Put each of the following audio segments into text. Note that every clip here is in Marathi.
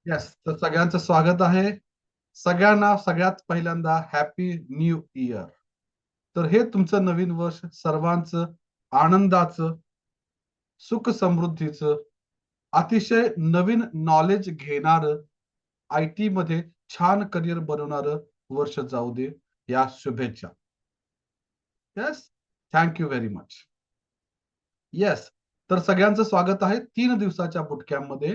येस, तर सगळ्यांचं स्वागत आहे. सगळ्यांना सगळ्यात पहिल्यांदा हॅपी न्यू इयर. तर हे तुमचं नवीन वर्ष सर्वांचं आनंदाचं, सुख समृद्धीचं, अतिशय नवीन नॉलेज घेणारं, आय टी मध्ये छान करिअर बनवणारं वर्ष जाऊ दे, या शुभेच्छा. Yes, thank you very much. Yes, तर सगळ्यांचं स्वागत आहे 3 दिवसाच्या बुटकॅम्प मध्ये.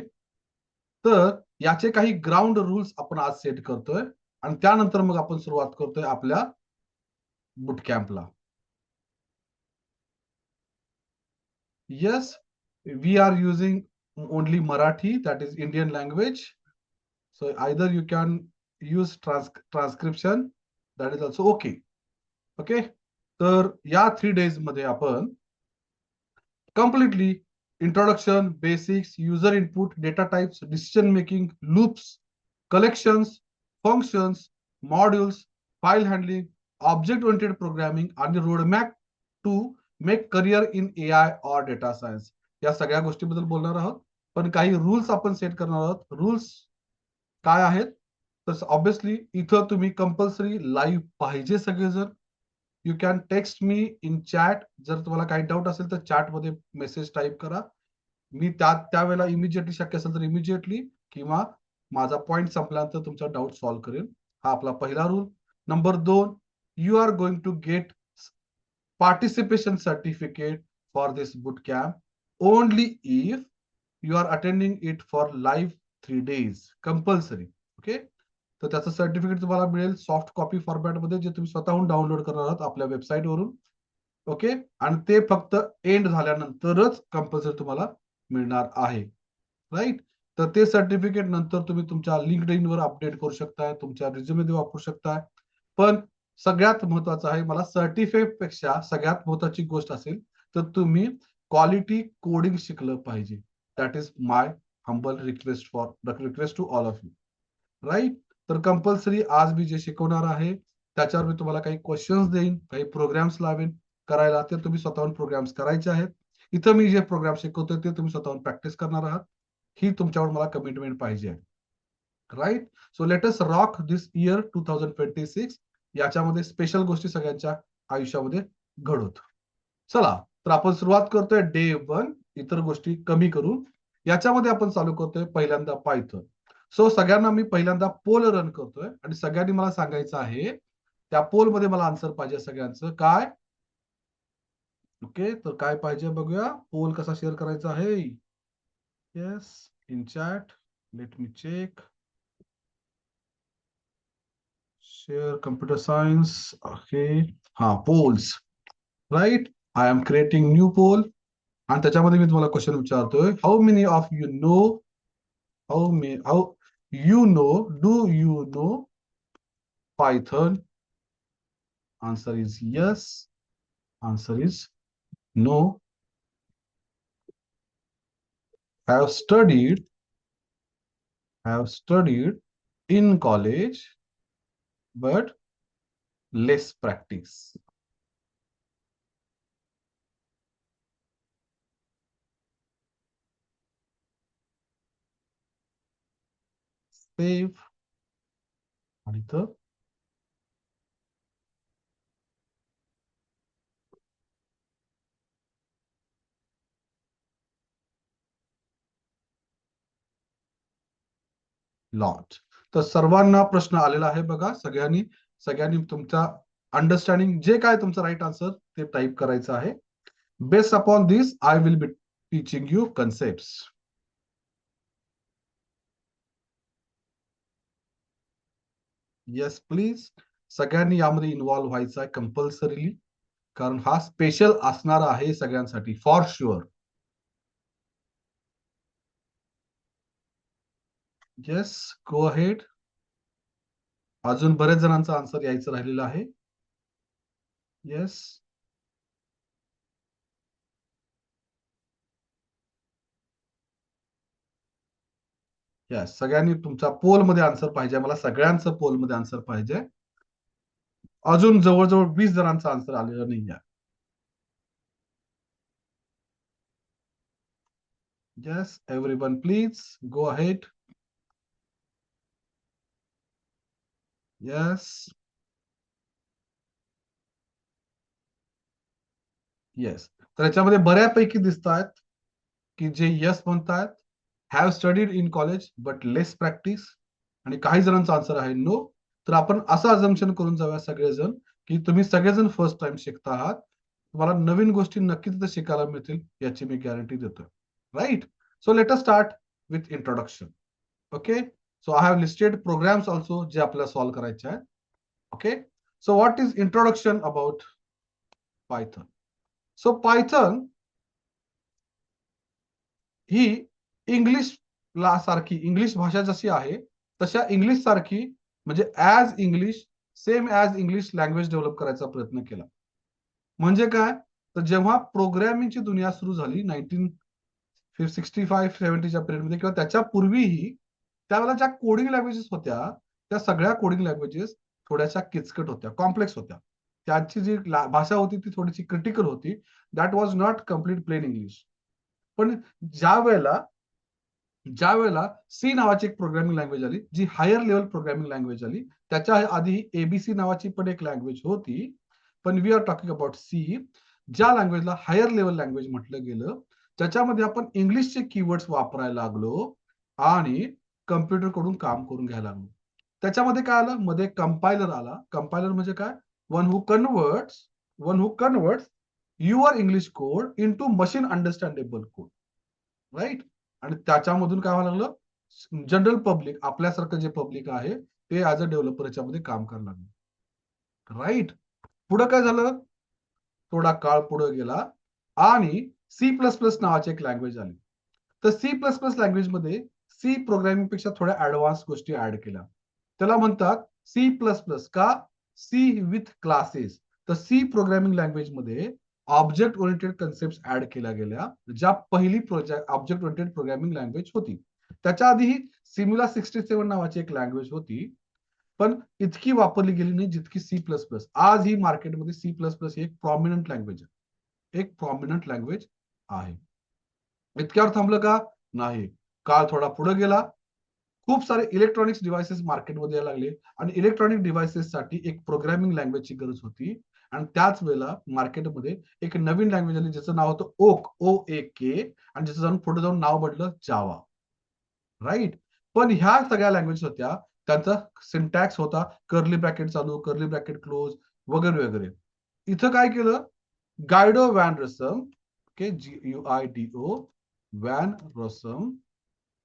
तर याचे काही ग्राउंड रूल्स आपण आज सेट करतोय आणि त्यानंतर मग आपण सुरुवात करतोय आपल्या बुट कॅम्पला. Yes, we are using only Marathi, that is Indian language. So either you can use transcription, that is also okay. Okay, तर या 3 डेज मध्ये आपण completely introduction, basics, user input, data types, decision making, loops, collections, functions, modules, file handling, object oriented programming आणि roadmap to make career in AI or data science, या सगळ्या गोष्टीबद्दल बोलणार आहोत. पण काही रूल्स आपण सेट करणार आहोत. रूल्स काय आहेत? तर ऑब्विसली इथं तुम्ही कंपल्सरी लाईव्ह पाहिजे सगळेजण. You can text me in chat. जर तुम्हाला काही डाऊट असेल तर चॅट मध्ये मेसेज टाईप करा. मी त्यावेळेला इमिजिएटली शक्य असेल तर इमिजिएटली, किंवा माझा पॉइंट संपल्यानंतर तुमचा डाऊट सॉल्व्ह करेल. हा आपला पहिला rule. Number 2, you are going to get participation certificate for this boot camp only if you are attending it for live 3 days compulsory. Okay, तर त्याचं सर्टिफिकेट तुम्हाला मिळेल सॉफ्ट कॉपी फॉर्मॅट मध्ये, जे तुम्ही स्वतःहून डाउनलोड करणार आहात आपल्या वेबसाईट वरून. ओके, आणि ते फक्त एंड झाल्यानंतरच कंपल्सरी तुम्हाला मिळणार आहे. राईट, तर ते सर्टिफिकेट नंतर तुम्ही तुमच्या लिंक्डइन वर अपडेट करू शकता, तुमच्या रिझ्युमे वापरू शकता. पण सगळ्यात महत्वाचं आहे, मला सर्टिफिकेट पेक्षा सगळ्यात महत्वाची गोष्ट असेल तर तुम्ही क्वालिटी कोडिंग शिकलं पाहिजे. That is my humble request to all of you. Right, तर कंपल्सरी आज मी जे शिकवणार आहे त्याच्यावर मी तुम्हाला काही क्वेश्चन्स देईन, काही प्रोग्राम्स लावेन करायला. ते तुम्ही स्वतःहून प्रोग्राम्स करायचे आहेत. इथं मी जे प्रोग्राम शिकवतोय ते तुम्ही स्वतःहून प्रॅक्टिस करणार आहात. ही तुमच्यावर मला कमिटमेंट पाहिजे. Right, so let us rock this year 2026. याच्यामध्ये स्पेशल गोष्टी सगळ्यांच्या आयुष्यामध्ये घडवत. चला, तर आपण सुरुवात करतोय डे 1, इतर गोष्टी कमी करून. याच्यामध्ये आपण चालू करतोय पहिल्यांदा पायथन. सो सगळ्यांना मी पहिल्यांदा पोल रन करतोय आणि सगळ्यांनी मला सांगायचं आहे, त्या पोल मध्ये मला आन्सर पाहिजे सगळ्यांचं काय. ओके, तर काय पाहिजे बघूया. पोल कसा शेअर करायचा आहे. Yes, in chat. Let me check. Share computer science. Okay, हा polls. Right, I am creating new poll. आणि त्याच्यामध्ये मी तुम्हाला क्वेश्चन विचारतोय, how many of you know, how you know, do you know Python? Answer is yes, answer is no. Have studied, have studied in college but less practice. Save. आणि इथं लॉन्च. तर सर्वांना प्रश्न आलेला आहे बघा. सगळ्यांनी सगळ्यांनी तुमचा अंडरस्टँडिंग जे काय तुमचं राईट आन्सर ते टाईप करायचं आहे. Based upon this I will be teaching you concept. Yes please, सगळ्यांनी यामध्ये इन्व्हॉल्व्ह व्हायचं आहे कंपल्सरीली, कारण हा स्पेशल असणार आहे सगळ्यांसाठी for sure. Yes, go ahead. अजून बरेच जणांचा आन्सर यायचं राहिलेलं आहे. येस, येस, सगळ्यांनी तुमच्या पोल मध्ये आन्सर पाहिजे. मला सगळ्यांचं पोल मध्ये आन्सर पाहिजे. अजून जवळजवळ 20 जणांचा आन्सर आलेला नाही आहे. Yes, everyone please go ahead. Yes. Yes. तर याच्यामध्ये बऱ्यापैकी दिसत आहेत की जे यस म्हणतायत, have studied in college but less practice, आणि काही जणांचा आन्सर आहे नो. तर आपण असं अजम्पशन करून जाऊया सगळेजण की तुम्ही सगळेजण फर्स्ट टाइम शिकता आहात, तुम्हाला नवीन गोष्टी नक्कीच तिथे शिकायला मिळतील याची मी गॅरंटी देतोय. Right. So let us start with introduction. Okay. So I have listed programs also जे आपल्याला सॉल्व्ह करायचे आहेत. Okay. So what is introduction about Python? So Python ही इंग्लिश ला सारखी, इंग्लिश भाषा जशी आहे तशा इंग्लिश सारखी, म्हणजे as English, same as English language develop करायचा प्रयत्न केला. म्हणजे काय, तर जेव्हा प्रोग्रॅमिंगची दुनिया सुरू झाली 1965-70च्या पिरियडमध्ये किंवा त्याच्या पूर्वीही, त्यावेळेला ज्या कोडिंग लँग्वेजेस होत्या त्या सगळ्या कोडिंग लँग्वेजेस थोड्याशा किचकट होत्या, कॉम्प्लेक्स होत्या. त्याची जी भाषा होती ती थोडीशी क्रिटिकल होती. That was not complete plain English. पण ज्या वेळेला ज्या वेळेला सी नावाची एक प्रोग्रामिंग लँग्वेज आली, जी हायर लेवल प्रोग्रामिंग लँग्वेज आली, त्याच्या आधी एबीसी नावाची पण एक लँग्वेज होती, पण we are talking about C. ज्या लँग्वेजला हायर लेवल लँग्वेज म्हटलं गेलं, त्याच्यामध्ये आपण इंग्लिशचे कीवर्ड्स वापरायला लागलो आणि कम्प्युटर कडून काम करून घ्यायला लागलो. त्याच्यामध्ये काय आलं, मध्ये कंपायलर आला. कंपायलर म्हणजे काय, one who converts your English code into machine understandable code. Right. आणि त्याच्यामधून काय व्हायला लागलं, जनरल पब्लिक, आपल्यासारखं जे पब्लिक आहे ते ऍज अ डेव्हलपर याच्यामध्ये काम करायला लागले. राईट. पुढे काय झालं, थोडा काळ पुढे गेला आणि सी प्लस प्लस नावाची एक लँग्वेज आली. तर सी प्लस प्लस लँग्वेज मध्ये सी प्रोग्रामिंग पेक्षा थोड्या ऍडव्हान्स गोष्टी ऍड केल्या. त्याला म्हणतात सी प्लस प्लस, का सी विथ क्लासेस. तर सी प्रोग्रामिंग लँग्वेज मध्ये ऑब्जेक्ट ओरिएंटेड कन्सेप्ट ऍड केल्या गेल्या, ज्या पहिली project object oriented programming language होती. त्याच्या आधीही सिम्युला 67 नावाची एक लँग्वेज होती, पण इतकी वापरली गेली नाही जितकी सी प्लस प्लस. आज ही मार्केटमध्ये सी प्लस प्लस ही एक प्रॉमिनंट लँग्वेज आहे, एक प्रॉमिनंट लँग्वेज आहे. इतक्यावर थांबलं का, नाही. काळ थोडा पुढे गेला, खूप सारे इलेक्ट्रॉनिक्स डिव्हायसेस मार्केटमध्ये यायला लागले आणि इलेक्ट्रॉनिक डिव्हायसेस साठी एक प्रोग्रामिंग लँग्वेजची गरज होती. आणि त्याच वेळेला मार्केटमध्ये एक नवीन लँग्वेज आली ज्याचं नाव होतं ओक, O-A-K, आणि ज्याचं जाऊन पुढे जाऊन नाव बदललं जावा. राईट. पण ह्या सगळ्या लँग्वेज होत्या, त्यांचा सिंटॅक्स होता कर्ली ब्रॅकेट चालू, कर्ली ब्रॅकेट क्लोज, वगैरे वगैरे. इथं काय केलं, गायडो वॅन रसम, ओके, GUIDO, वॅन रसम,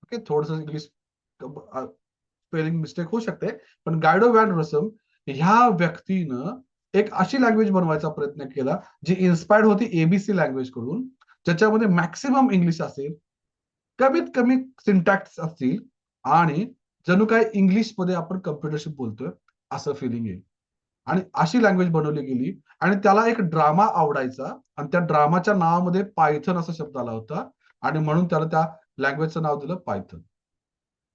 ओके, थोडस इंग्लिश स्पेलिंग मिस्टेक होऊ शकते, पण गायडो वॅन रसम ह्या व्यक्तीनं एक अशी लँग्वेज बनवायचा प्रयत्न केला जी इन्स्पायर्ड होती एबीसी लँग्वेज कडून, ज्याच्यामध्ये मॅक्सिमम इंग्लिश असेल, कमीत कमी सिंटॅक्स असतील, आणि जणू काय इंग्लिश मध्ये आपण कम्प्युटरशी बोलतोय असं फिलिंग येईल. आणि अशी लँग्वेज बनवली गेली. आणि त्याला एक ड्रामा आवडायचा आणि त्या ड्रामाच्या नावामध्ये पायथन असा शब्द आला होता, आणि म्हणून त्याला त्या लँग्वेजचं नाव दिलं पायथन.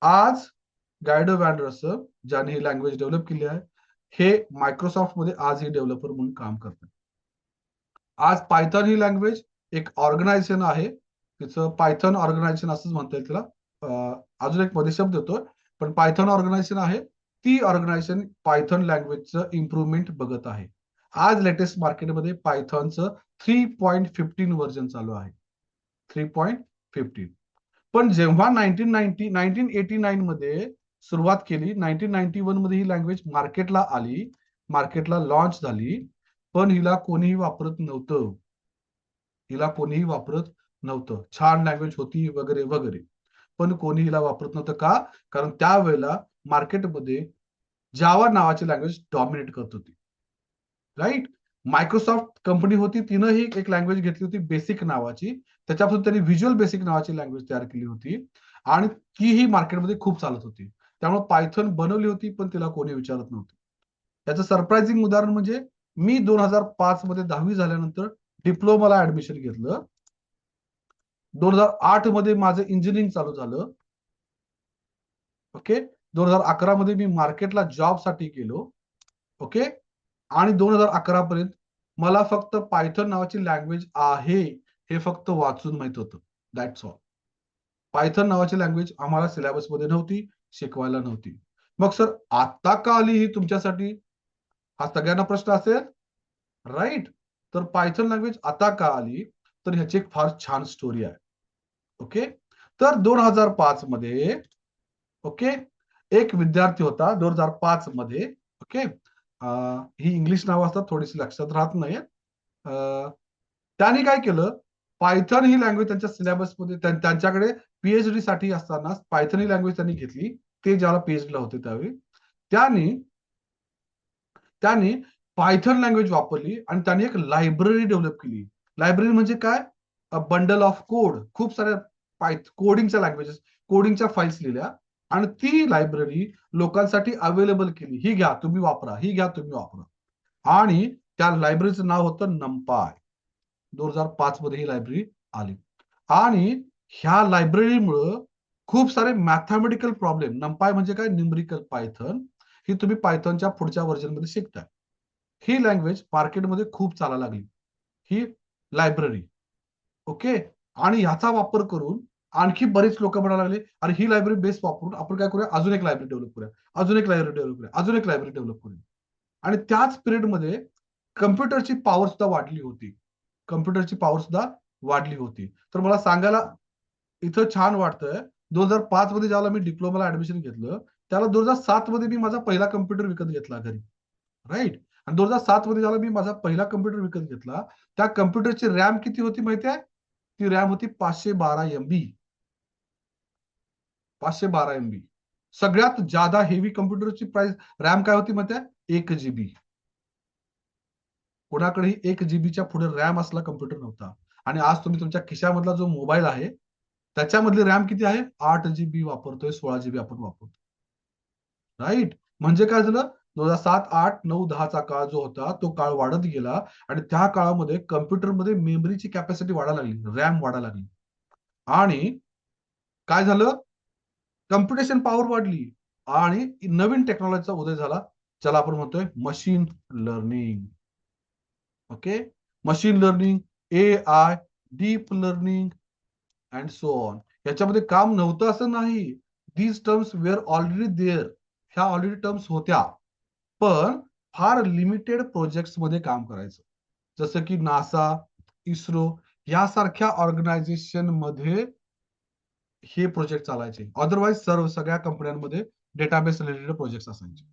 आज गायडो वॅन रसम, ज्याने ही लँग्वेज डेव्हलप केली आहे, हे मायक्रोसॉफ्ट मध्ये आज ही डेव्हलपर म्हणून काम करतात. आज पायथन ही लँग्वेज एक ऑर्गनायझेशन आहे, तिचं पायथन ऑर्गनायझेशन असंच म्हणता येईल तिला. अजून एक मध्ये शब्द येतोय, पण पायथन ऑर्गनायझेशन आहे. ती ऑर्गनायझेशन पायथन लँग्वेजचं इम्प्रुव्हमेंट बघत आहे. आज लेटेस्ट मार्केटमध्ये पायथॉनचं 3.15 व्हर्जन चालू आहे. 3.15. पण जेव्हा 1989 मध्ये सुरुवात केली, 1991 मध्ये ही लँग्वेज मार्केटला आली, मार्केटला लॉन्च झाली, पण हिला कोणीही वापरत नव्हतं. हिला कोणीही वापरत नव्हतं. छान लँग्वेज होती वगैरे वगैरे, पण कोणी हिला वापरत नव्हतं. का? कारण त्यावेळेला मार्केटमध्ये जावा नावाची लँग्वेज डॉमिनेट करत होती. राईट. मायक्रोसॉफ्ट कंपनी होती, तिनंही एक लँग्वेज घेतली होती बेसिक नावाची, त्याच्यापासून त्यांनी व्हिज्युअल बेसिक नावाची लँग्वेज तयार केली होती, आणि ती ही मार्केटमध्ये खूप चालत होती. त्यामुळे पायथन बनवली होती पण तिला कोणी विचारत नव्हतं. त्याचं सरप्राइझिंग उदाहरण म्हणजे, मी 2005 मध्ये 10वी झाल्यानंतर डिप्लोमाला ऍडमिशन घेतलं. 2008 मध्ये माझं इंजिनिअरिंग चालू झालं. ओके. 2011 मध्ये मी मार्केटला जॉब साठी गेलो. ओके. आणि 2011 पर्यंत मला फक्त पायथन नावाची लँग्वेज आहे हे फक्त वाचून माहित होतं. That's all. पायथन नावाची लँग्वेज आम्हाला सिलेबसमध्ये नव्हती, शिकवायला नव्हती. मग सर आता का आली ही तुमच्यासाठी, हा सगळ्यांना प्रश्न असेल, राईट? तर पायथन लँग्वेज आता का आली, तर ह्याची एक फार छान स्टोरी आहे. ओके, तर 2005 मध्ये, ओके, एक विद्यार्थी होता 2005 मध्ये. ओके, ही इंग्लिश नावं असतात, थोडीशी लक्षात राहत नाही. त्याने काय केलं, पायथन ही लँग्वेज त्यांच्या सिलेबसमध्ये त्यांच्याकडे पीएचडी साठी असताना पायथन ही लँग्वेज त्यांनी घेतली. ते ज्याला पीएचडी ला होते त्यावेळी त्यांनी त्यांनी पायथन लँग्वेज वापरली आणि त्यांनी एक लायब्ररी डेव्हलप केली. लायब्ररी म्हणजे काय, बंडल ऑफ कोड, खूप साऱ्या कोडिंगच्या लँग्वेजेस, कोडिंगच्या फाईल्स लिहिल्या आणि ती लायब्ररी लोकांसाठी अवेलेबल केली. ही घ्या तुम्ही वापरा, ही घ्या तुम्ही वापरा. आणि त्या लायब्ररीचं नाव होतं नंपाय. 2005 मध्ये ही लायब्ररी आली आणि ह्या लायब्ररीमुळं खूप सारे मॅथमॅटिकल प्रॉब्लेम, नंपाय म्हणजे काय, न्यूमरिकल पायथन, ही तुम्ही पायथनच्या पुढच्या व्हर्जन मध्ये शिकताय. ही लँग्वेज मार्केटमध्ये खूप चालायला लागली, ही लायब्ररी. ओके, आणि ह्याचा वापर करून आणखी बरेच लोक म्हणायला लागले, अरे ही लायब्ररी बेस वापरून आपण काय करूया, अजून एक लायब्ररी डेव्हलप करूया, अजून एक लायब्ररी डेव्हलप करूया, अजून एक लायब्ररी डेव्हलप करूया. आणि त्याच पिरियडमध्ये कम्प्युटरची पॉवर सुद्धा वाढली होती. कम्प्युटरची पॉवर सुद्धा वाढली होती. तर मला सांगायला इथं छान वाटतंय, 2005 मध्ये ज्याला मी डिप्लोमाला ऍडमिशन घेतलं, त्याला 2007 मध्ये मी माझा पहिला कम्प्युटर विकत घेतला घरी, राईट? आणि 2007 मध्ये ज्याला मी माझा पहिला कम्प्युटर विकत घेतला, त्या कम्प्युटरची रॅम किती होती माहिती आहे? ती रॅम होती 512 MB. 512 MB. सगळ्यात जादा हेवी कम्प्युटरची प्राइस रॅम काय होती माहिती आहे? 1 GB. कोणाकडेही 1 GB पुढे रॅम असला कम्प्युटर नव्हता. आणि आज तुम्ही तुमच्या खिशामधला जो मोबाईल आहे त्याच्यामधली रॅम किती आहे? 8 GB वापरतोय, 16 GB आपण वापरतो, राईट? म्हणजे काय झालं, 2007, 8, 9, 10चा काळ जो होता तो काळ वाढत गेला आणि त्या काळामध्ये कम्प्युटरमध्ये मेमरीची कॅपॅसिटी वाढायला लागली, रॅम वाढायला लागली. आणि काय झालं, कम्प्युटेशन पॉवर वाढली आणि नवीन टेक्नॉलॉजीचा उदय झाला, ज्याला आपण म्हणतोय machine learning. Okay, machine learning, AI, deep learning and so on. याच्यामध्ये काम नव्हतं असं नाही, these terms were already there, ह्या ऑलरेडी टर्म्स होत्या, पण फार लिमिटेड प्रोजेक्ट्स मध्ये काम करायचं. जसं की नासा, इस्रो यासारख्या ऑर्गनायझेशन मध्ये हे प्रोजेक्ट चालायचे. अदरवाईज सर्व सगळ्या कंपन्यांमध्ये डेटाबेस रिलेटेड प्रोजेक्ट असायचे,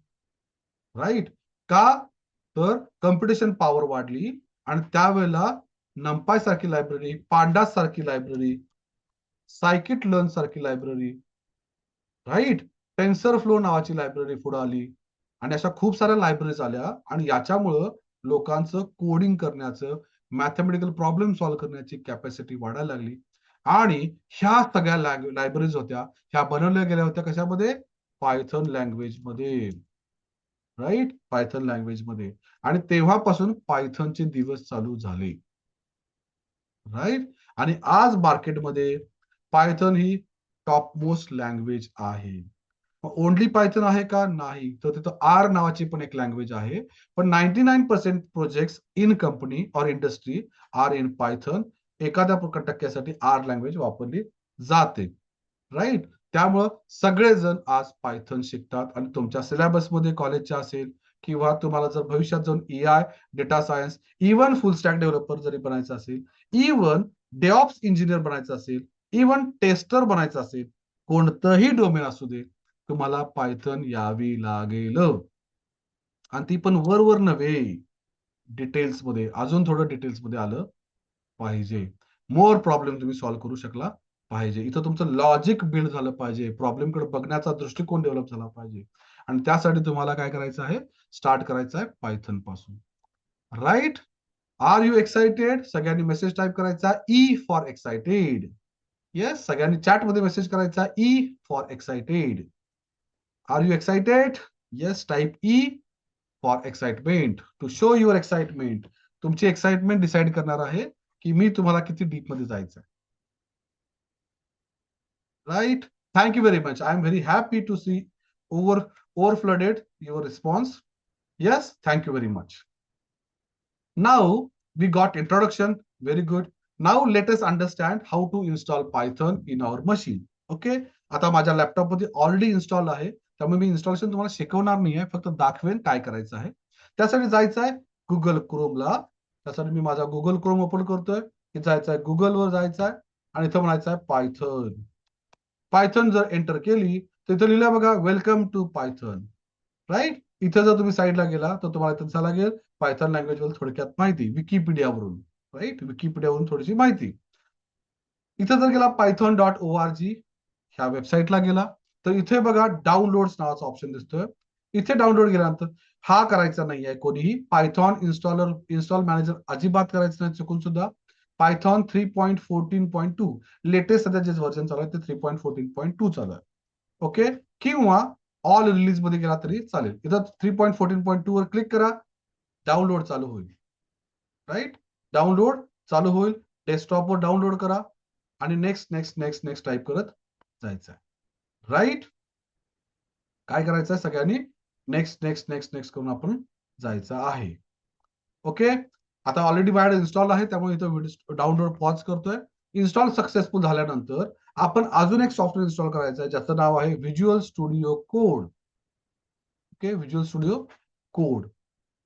राईट? का, तर कम्प्युटेशन पॉवर वाढली आणि त्यावेळेला नंपाय सारखी लायब्ररी, पांडास सारखी लायब्ररी, सायकिट लर्न सारखी लायब्ररी, राईट, टेन्सर फ्लो नावाची लायब्ररी पुढे आली आणि अशा खूप साऱ्या लायब्ररीज आल्या आणि याच्यामुळं लोकांचं कोडिंग करण्याचं, मॅथमॅटिकल प्रॉब्लेम सॉल्व्ह करण्याची कॅपॅसिटी वाढायला लागली. आणि ह्या सगळ्या लायब्ररीज होत्या, ह्या बनवल्या गेल्या होत्या कशामध्ये? पायथन लँग्वेज मध्ये, राईट? पायथन लँग्वेज मध्ये. आणि तेव्हापासून पायथनचे दिवस चालू झाले, राईट? आणि आज मार्केटमध्ये पायथन ही टॉप मोस्ट लँग्वेज आहे. ओनली पायथन आहे का? नाही, तर तिथं आर नावाची पण एक लँग्वेज आहे. पण 99% प्रोजेक्ट इन कंपनी और इंडस्ट्री आर इन पायथन. एखाद्या टक्क्यासाठी आर लँग्वेज वापरली जाते, राईट? त्यामुळं सगळेजण आज पायथन शिकतात आणि तुमच्या सिलेबसमध्ये कॉलेजच्या असेल किंवा तुम्हाला जर भविष्यात जाऊन AI, डेटा सायन्स, इव्हन फुल स्टॅक डेव्हलपर जरी बनायचं असेल, इव्हन डेऑप्स इंजिनियर बनायचं असेल, इव्हन टेस्टर बनायचं असेल, कोणतंही डोमेन असू दे, तुम्हाला पायथन यावी लागेल. आणि ती पण वर नव्हे, डिटेल्स मध्ये, अजून थोडं डिटेल्स मध्ये आलं पाहिजे. मोर प्रॉब्लेम तुम्ही सॉल्व्ह करू शकला पाहिजे. इथं तुमचं लॉजिक बिल्ड झालं पाहिजे, प्रॉब्लेम कडे बघण्याचा दृष्टिकोन डेव्हलप झाला पाहिजे. आणि त्यासाठी तुम्हाला काय करायचं आहे? स्टार्ट करायचं आहे पायथन पासून, राईट? Are you excited? सगळ्यांनी मेसेज टाईप करायचा, ई फॉर एक्साइटेड. येस, सगळ्यांनी चॅट मध्ये मेसेज करायचा, E for excited. Are you excited? Yes, type E for excitement, to show your excitement. तुमची एक्साइटमेंट डिसाइड करणार आहे की मी तुम्हाला किती डीप मध्ये जायचं आहे, right? Thank you very much. I am very happy to see over flooded your response. Yes, thank you very much. Now we got introduction. Very good. Now let us understand how to install Python in our machine. Okay. आता माझ्या लॅपटॉप मध्ये ऑलरेडी इन्स्टॉल आहे. त्यामुळे मी इन्स्टॉलेशन तुम्हाला शिकवणार नाहीये, फक्त दाखवेन काय करायचं आहे. त्यासाठी जायचं आहे गुगल क्रोमला. त्यासाठी मी माझा गुगल क्रोम ओपन करतोय. जायचं आहे गुगलवर जायचं आहे आणि इथं म्हणायचं आहे पायथन. पायथन जर एंटर केली तर इथं लिहिलं बघा वेलकम टू पायथन. राईट. इथं जर तुम्ही साईडला गेला तर तुम्हाला इथं दिसायला लागेल पायथन लँग्वेज वर थोडक्यात माहिती विकिपीडियावरून. राईट, विकिपीडियावरून थोडीशी माहिती. इथं जर गेला python.org ह्या वेबसाईटला गेला तर इथे बघा डाउनलोड्स नावाचा ऑप्शन दिसतोय. इथे डाउनलोड केल्यानंतर हा करायचा नाहीये कोणीही. पायथॉन इन्स्टॉल मॅनेजर अजिबात करायचं नाही चुकून सुद्धा. पायथॉन 3.14.2 लेटेस्ट सध्या जे व्हर्जन चालू आहे ते 3.14.2 चालू आहे. ओके. किंवा ऑल रिलीज मध्ये गेला तरी चालेल. इथं 3.14.2 वर क्लिक करा, डाउनलोड चालू होईल. राईट, डाउनलोड चालू होईल. डेस्कटॉपवर डाउनलोड करा आणि next next next next type करत जायचं आहे. राईट, काय करायचं आहे सगळ्यांनी नेक्स्ट नेक्स्ट नेक्स्ट नेक्स्ट करून आपण जायचं आहे. ओके. आता ऑलरेडी माझ्याकडे इन्स्टॉल आहे त्यामुळे इथं डाउनलोड पॉज करतोय. इन्स्टॉल सक्सेसफुल झाल्यानंतर आपण अजून एक सॉफ्टवेअर इन्स्टॉल करायचं आहे ज्याचं नाव आहे visual studio code. Okay, visual studio code.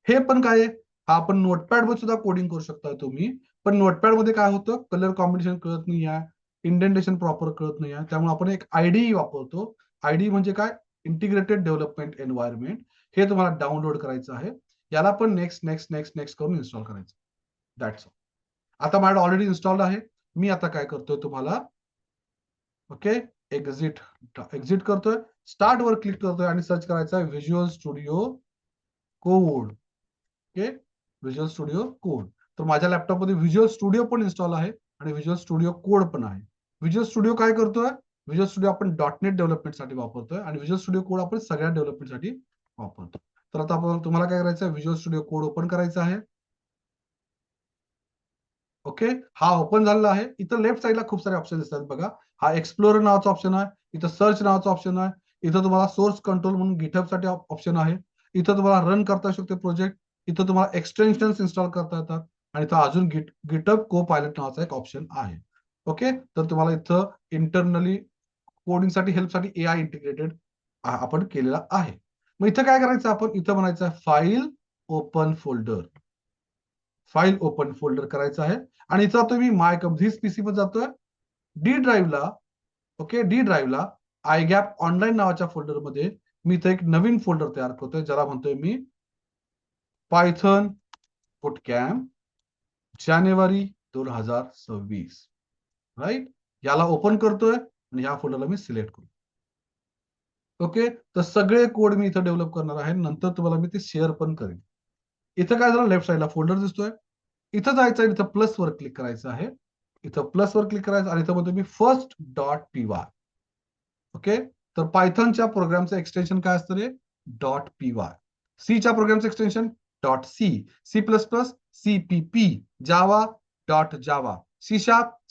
हे पण काय आहे, हा आपण नोटपॅड वर सुद्धा कोडिंग करू शकता तुम्ही. पण नोटपॅड मध्ये काय होतं, कलर कॉम्बिनेशन कळत नाही आहे, इंडेंटेशन प्रॉपर कळत नाही आहे. त्यामुळे आपण एक आयडी वापरतो. आयडी म्हणजे काय, इंटिग्रेटेड डेव्हलपमेंट एन्व्हायरमेंट. हे तुम्हाला डाउनलोड करायचं आहे. याला पण नेक्स्ट नेक्स्ट नेक्स्ट नेक्स्ट करून इन्स्टॉल करायचं. That's all. आता माझ्याकडे ऑलरेडी इन्स्टॉल आहे. मी आता काय करतोय तुम्हाला, ओके, एक्झिट एक्झिट करतोय, स्टार्ट वर क्लिक करतोय आणि सर्च करायचा आहे visual studio code. Okay, visual studio code. तर माझ्या लॅपटॉपमध्ये व्हिज्युअल स्टुडिओ पण इन्स्टॉल आहे आणि व्हिज्युअल स्टुडिओ कोड पण आहे. व्हिज्युअल स्टुडिओ काय करतोय, व्हिज्युअल स्टुडिओ आपण .NET डेव्हलपमेंटसाठी वापरतोय आणि व्हिज्युअल स्टुडिओ कोड आपण सगळ्या डेव्हलपमेंटसाठी वापरतो. तर आता आपण तुम्हाला काय करायचं आहे, व्हिज्युअल स्टुडिओ कोड ओपन करायचा आहे. ओके, हा ओपन झालेला आहे. इथं लेफ्ट साईडला खूप सारे ऑप्शन दिसतात बघा. हा एक्सप्लोरर नावाचा ऑप्शन आहे, इथं सर्च नावाचा ऑप्शन आहे, इथं तुम्हाला सोर्स कंट्रोल म्हणून गिटहब साठी ऑप्शन आहे, इथं तुम्हाला रन करता येऊ शकते प्रोजेक्ट, इथं तुम्हाला एक्सटेन्शन्स इन्स्टॉल करता येतात आणि इथं अजून गिटहब को पायलट नावाचा एक ऑप्शन आहे. ओके, तर तुम्हाला इथं इंटरनली कोडिंगसाठी हेल्पसाठी AI इंटिग्रेटेड आपण केलेला आहे. मग इथं काय करायचं, आपण इथं म्हणायचं file open folder. File open folder करायचं आहे आणि इथं तुम्ही माय धिस पीसी वर जातोय, डी ड्राईव्हला. ओके, डी ड्राईव्हला आयगॅप ऑनलाईन नावाच्या फोल्डर मध्ये मी इथं एक नवीन फोल्डर तयार करतोय ज्याला म्हणतोय मी पायथन बुटकॅम्प जानेवारी 2026. राईट, याला ओपन करतोय आणि या फोल्डरला मी सिलेक्ट करतो. ओके, तर सगळे कोड मी इथं डेव्हलप करणार आहे, नंतर तुम्हाला मी ते शेअर पण करेन. इथं काय झालं, लेफ्ट साईडला फोल्डर दिसतोय, इथं जायचं आहे, इथं प्लस वर क्लिक करायचं आहे, इथं प्लस वर क्लिक करायचं आणि इथं म्हणतो मी फर्स्ट .py. ओके, तर पायथनच्या प्रोग्रामचं एक्सटेन्शन काय असतं रे, .py. सीच्या प्रोग्रामचं एक्सटेन्शन .c, C++, CPP, जावा .java, C#,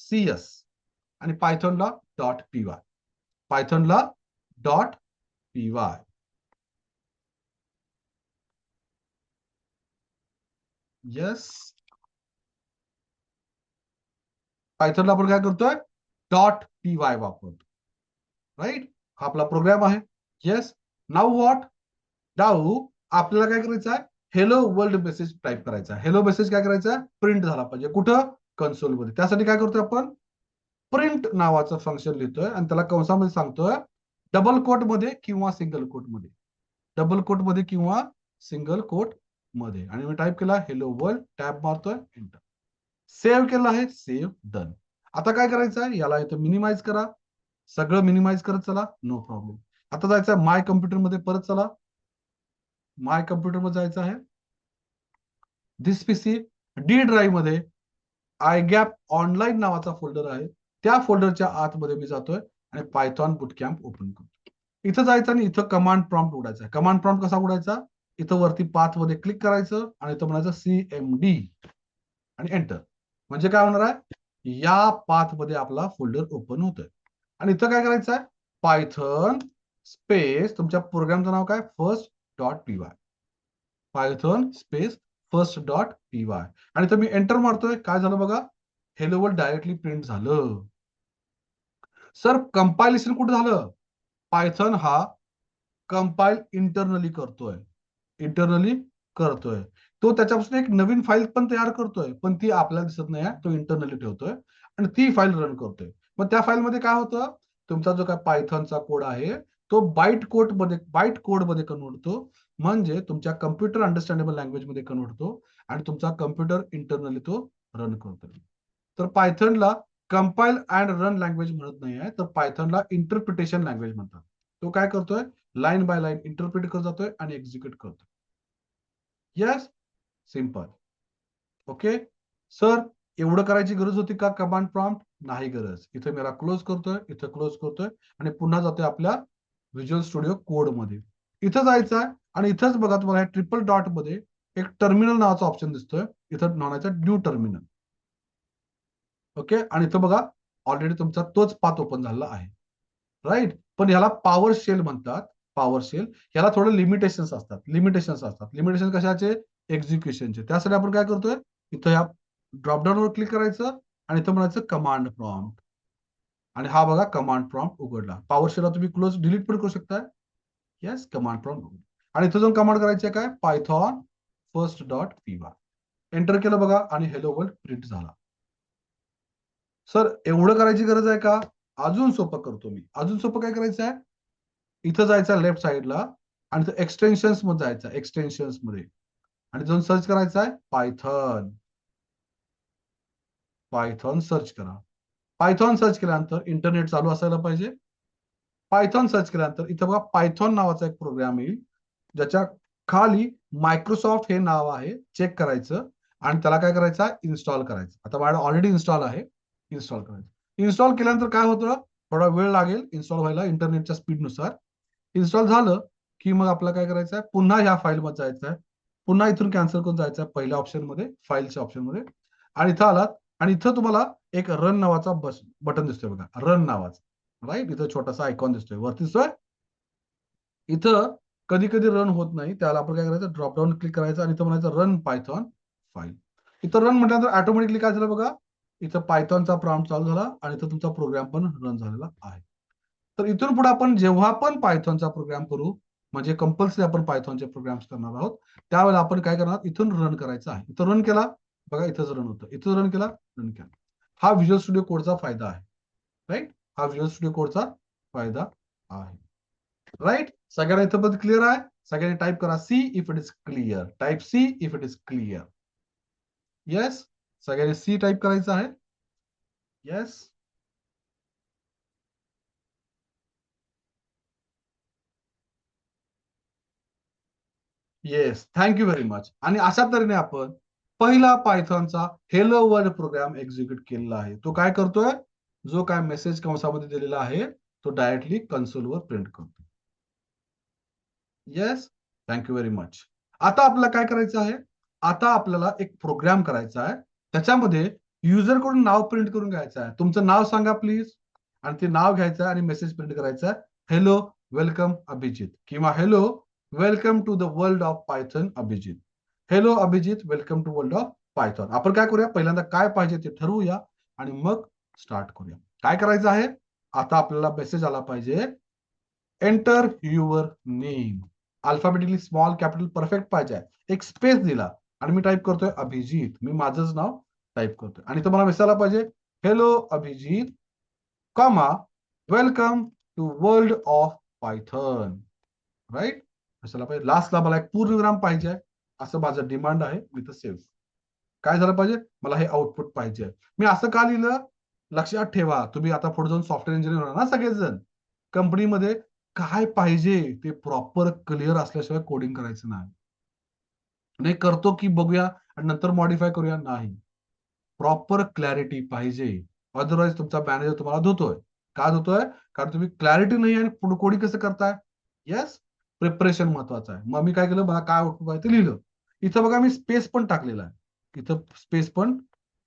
CS आणि पायथनला .py. पायथनला .py. येस, पायथनला आपण काय करतोय, .py वापरतो. राईट, हा आपला प्रोग्राम आहे. येस, नाऊ व्हॉट, नाऊ आपल्याला काय करायचं आहे, हेलो वर्ल्ड मेसेज टाईप करायचा आहे. हेलो मेसेज काय करायचा आहे, प्रिंट झाला पाहिजे. कुठं, कन्सोल मध्ये. त्यासाठी काय करतोय आपण, प्रिंट नावाचं फंक्शन लिहितोय आणि त्याला कंसामध्ये सांगतोय डबल कोट मध्ये किंवा सिंगल कोट मध्ये, डबल कोट मध्ये किंवा सिंगल कोट मध्ये. आणि मी टाईप केला हेलो वर्ल्ड, टॅब मारतोय, एंटर. सेव्ह केलं आहे, सेव्ह, डन. आता काय करायचं आहे, याला इथं मिनिमाइज करा, सगळं मिनिमाइज करत चला, नो प्रॉब्लेम. आता जायचं माय कम्प्युटर मध्ये, परत चला, माय कम्प्युटर मध्ये जायचं आहे. दिस पीसी डी ड्राईव्ह मध्ये आयगॅप ऑनलाईन नावाचा फोल्डर आहे, त्या फोल्डरच्या आतमध्ये मी जातोय आणि पायथॉन बुटकॅम्प ओपन करतो. इथं जायचं आणि इथं कमांड प्रॉम्प्ट उघडायचा. कमांड प्रॉम्प्ट कसा उघडायचा, इथं वरती पाथ मध्ये क्लिक करायचं आणि इथं म्हणायचं CMD आणि एंटर. म्हणजे काय होणार आहे, या पाथ मध्ये आपला फोल्डर ओपन होतोय. आणि इथं काय करायचं आहे, पायथन स्पेस तुमच्या प्रोग्रामचं नाव काय, फर्स्ट.py. पायथन स्पेस फर्स्ट.py आणि तर मी एंटर मारतोय. काय झालं बघा, हेलो वर्ल्ड डायरेक्टली प्रिंट झालं. सर कंपायलेशन कुठे झालं, पायथन हा कंपाईल इंटरनली करतोय. तो त्याच्यापासून एक नवीन फाईल पण तयार करतोय, पण ती आपल्याला दिसत नाही, तो इंटरनली ठेवतोय आणि ती फाईल रन करतोय. मग त्या फाईल मध्ये काय होतं, तुमचा जो काय पायथॉनचा कोड आहे तो बाईट कोड मध्ये कन्वर्ट होतो, म्हणजे तुमच्या कम्प्युटर अंडरस्टँडेबल लँग्वेज मध्ये कन्वर्ट होतो आणि तुमचा कम्प्युटर इंटरनली तो रन करतो. तर पायथनला कंपाईल अँड रन लँग्वेज म्हणत नाही आहे, तर पायथनला इंटरप्रिटेशन लँग्वेज म्हणतात. तो काय करतोय, लाईन बाय लाईन इंटरप्रिट करत जातोय आणि एक्झिक्यूट करतोय. Yes, simple. ओके सर, एवढं करायची गरज होती का कमांड प्रॉम्प्ट? नाही गरज. इथे मेरा क्लोज करतोय, इथं क्लोज करतोय आणि पुन्हा जातोय आपल्या व्हिज्युअल स्टुडिओ कोड मध्ये. इथं जायचं आहे आणि इथंच बघा तुम्हाला ट्रिपल डॉट मध्ये एक टर्मिनल नावाचा ऑप्शन दिसतोय. इथं म्हणायचं न्यू टर्मिनल. ओके, आणि इथं बघा ऑलरेडी तुमचा तोच पाथ ओपन झालेला आहे. राईट, पण ह्याला पॉवर शेल म्हणतात. पॉवर शेल ह्याला थोडे लिमिटेशन्स असतात. लिमिटेशन कशाचे? एक्झिक्युशनचे. त्यासाठी आपण काय करतोय, इथं या ड्रॉपडाऊन वर क्लिक करायचं आणि इथं म्हणायचं कमांड प्रॉम्प्ट. आणि हा बघा कमांड प्रॉम्प्ट उघडला. पॉवर शेलला तुम्ही क्लोज डिलीट पण करू शकता. Yes, command prompt. आणि इथं जाऊन कमांड करायची आहे काय, Python first dot P Y. Enter केलं बघा आणि हेलो वर्ल्ड प्रिंट झाला. सर, एवढं करायची गरज आहे का? अजून सोपं करतो मी. अजून सोपं काय करायचं आहे, इथं जायचं लेफ्ट साईडला आणि एक्सटेन्शन्स मध्ये जायचं, एक्सटेन्शन्स मध्ये, आणि जाऊन सर्च करायचं आहे पायथन. पायथॉन सर्च करा. पायथॉन सर्च केल्यानंतर इंटरनेट चालू असायला पाहिजे. पायथॉन सर्च केल्यानंतर इथं बघा पायथॉन नावाचा एक प्रोग्राम येईल, ज्याच्या खाली मायक्रोसॉफ्ट हे नाव आहे, चेक करायचं आणि त्याला काय करायचं, इन्स्टॉल करायचं. आता माझ्या ऑलरेडी इन्स्टॉल आहे, इन्स्टॉल करायचं. इन्स्टॉल केल्यानंतर काय होतं, थोडा वेळ लागेल इन्स्टॉल व्हायला इंटरनेटच्या स्पीडनुसार. इन्स्टॉल झालं की मग आपल्याला काय करायचं आहे, पुन्हा ह्या फाईलमध्ये जायचं आहे. पुन्हा इथून कॅन्सल करून जायचं आहे पहिल्या ऑप्शन मध्ये, फाईलच्या ऑप्शन मध्ये, आणि इथं आलात आणि इथं तुम्हाला एक रन नावाचा बटन दिसतोय बघा, रन नावाचा. राईट, इथं छोटासा आयकॉन दिसतोय वरती दिसतोय. इथं कधी कधी रन होत नाही, त्याला आपण काय करायचं, ड्रॉपडाऊन क्लिक करायचं आणि इथं म्हणायचं रन पायथॉन फाईल. इथं रन म्हटल्यानंतर ऑटोमॅटिकली काय झालं बघा, इथं पायथॉनचा प्रॉम्प्ट चालू झाला आणि इथं तुमचा प्रोग्राम पण रन झालेला आहे. तर इथून पुढे आपण जेव्हा पण पायथॉनचा प्रोग्राम करू, म्हणजे कंपल्सरी आपण पायथॉनचे प्रोग्राम्स करणार आहोत, त्यावेळेला आपण काय करणार, इथून रन करायचं आहे. इथं रन केला बघा, इथंच रन होतं, इथं रन केला, रन केला. हा व्हिज्युअल स्टुडिओ कोडचा फायदा आहे. राईट, हा व्हिज्युअल स्टुडिओ कोडचा फायदा आहे. राईट, सगळ्यांना इथं पण क्लिअर आहे? सगळ्यांनी टाईप करा C if it is clear. Type C if it is clear. Yes, सगळ्यांनी सी टाईप करायचं आहे. Yes, yes, thank you very much. आणि अशा तऱ्हेने आपण पहिला पायथॉनचा हेलो वर्ल्ड प्रोग्राम एक्झिक्यूट केलेला आहे. तो काय करतोय, जो काय मेसेज कंसामध्ये दिलेला आहे तो डायरेक्टली कन्सोलवर प्रिंट करतो. Yes, thank you very much. आता आपल्याला काय करायचं आहे, आता आपल्याला एक प्रोग्राम करायचा आहे, त्याच्यामध्ये युजर कडून नाव प्रिंट करून घ्यायचं आहे. तुमचं नाव सांगा प्लीज, आणि ते नाव घ्यायचं आणि मेसेज प्रिंट करायचा आहे, हेलो वेलकम अभिजित, किंवा hello welcome to the world of Python Abhijit. Hello Abhijit, welcome to world of Python. आपण काय करूया, पहिल्यांदा काय पाहिजे ते ठरवूया आणि मग स्टार्ट करूया. काय करायचं आहे, आता आपल्याला मेसेज आला पाहिजे, enter your name. Alphabetically small capital perfect पाहिजे. एक स्पेस दिला आणि मी टाईप करतोय अभिजित, मी माझंच नाव टाईप करतोय आणि तुम्हाला मेसेज आला पाहिजे, hello Abhijit, comma welcome to world of Python. Right, कशाला पाहिजे, लास्टला मला एक पूर्णविराम पाहिजे, असं माझं डिमांड आहे. मी तर सेव्ह. काय झालं पाहिजे, मला हे आउटपुट पाहिजे. मी असं का लिहिलं, लक्षात ठेवा, तुम्ही आता पुढे जाऊन सॉफ्टवेअर इंजिनियर होणार ना सगळेजण. कंपनीमध्ये काय पाहिजे ते प्रॉपर क्लिअर असल्याशिवाय कोडिंग करायचं नाही. नाही करतो की बघूया आणि नंतर मॉडिफाय करूया, नाही. प्रॉपर क्लॅरिटी पाहिजे. अदरवाईज तुमचा मॅनेजर तुम्हाला धुतोय. का धुतोय, कारण तुम्ही क्लॅरिटी नाही आणि पुढे कोडिंग कसं करताय. येस, प्रिपरेशन महत्वाचं आहे. मग मी काय केलं, मला काय आउटपुट पाहिजे ते लिहिलं. इथं बघा मी स्पेस पण टाकलेला आहे, इथं स्पेस पण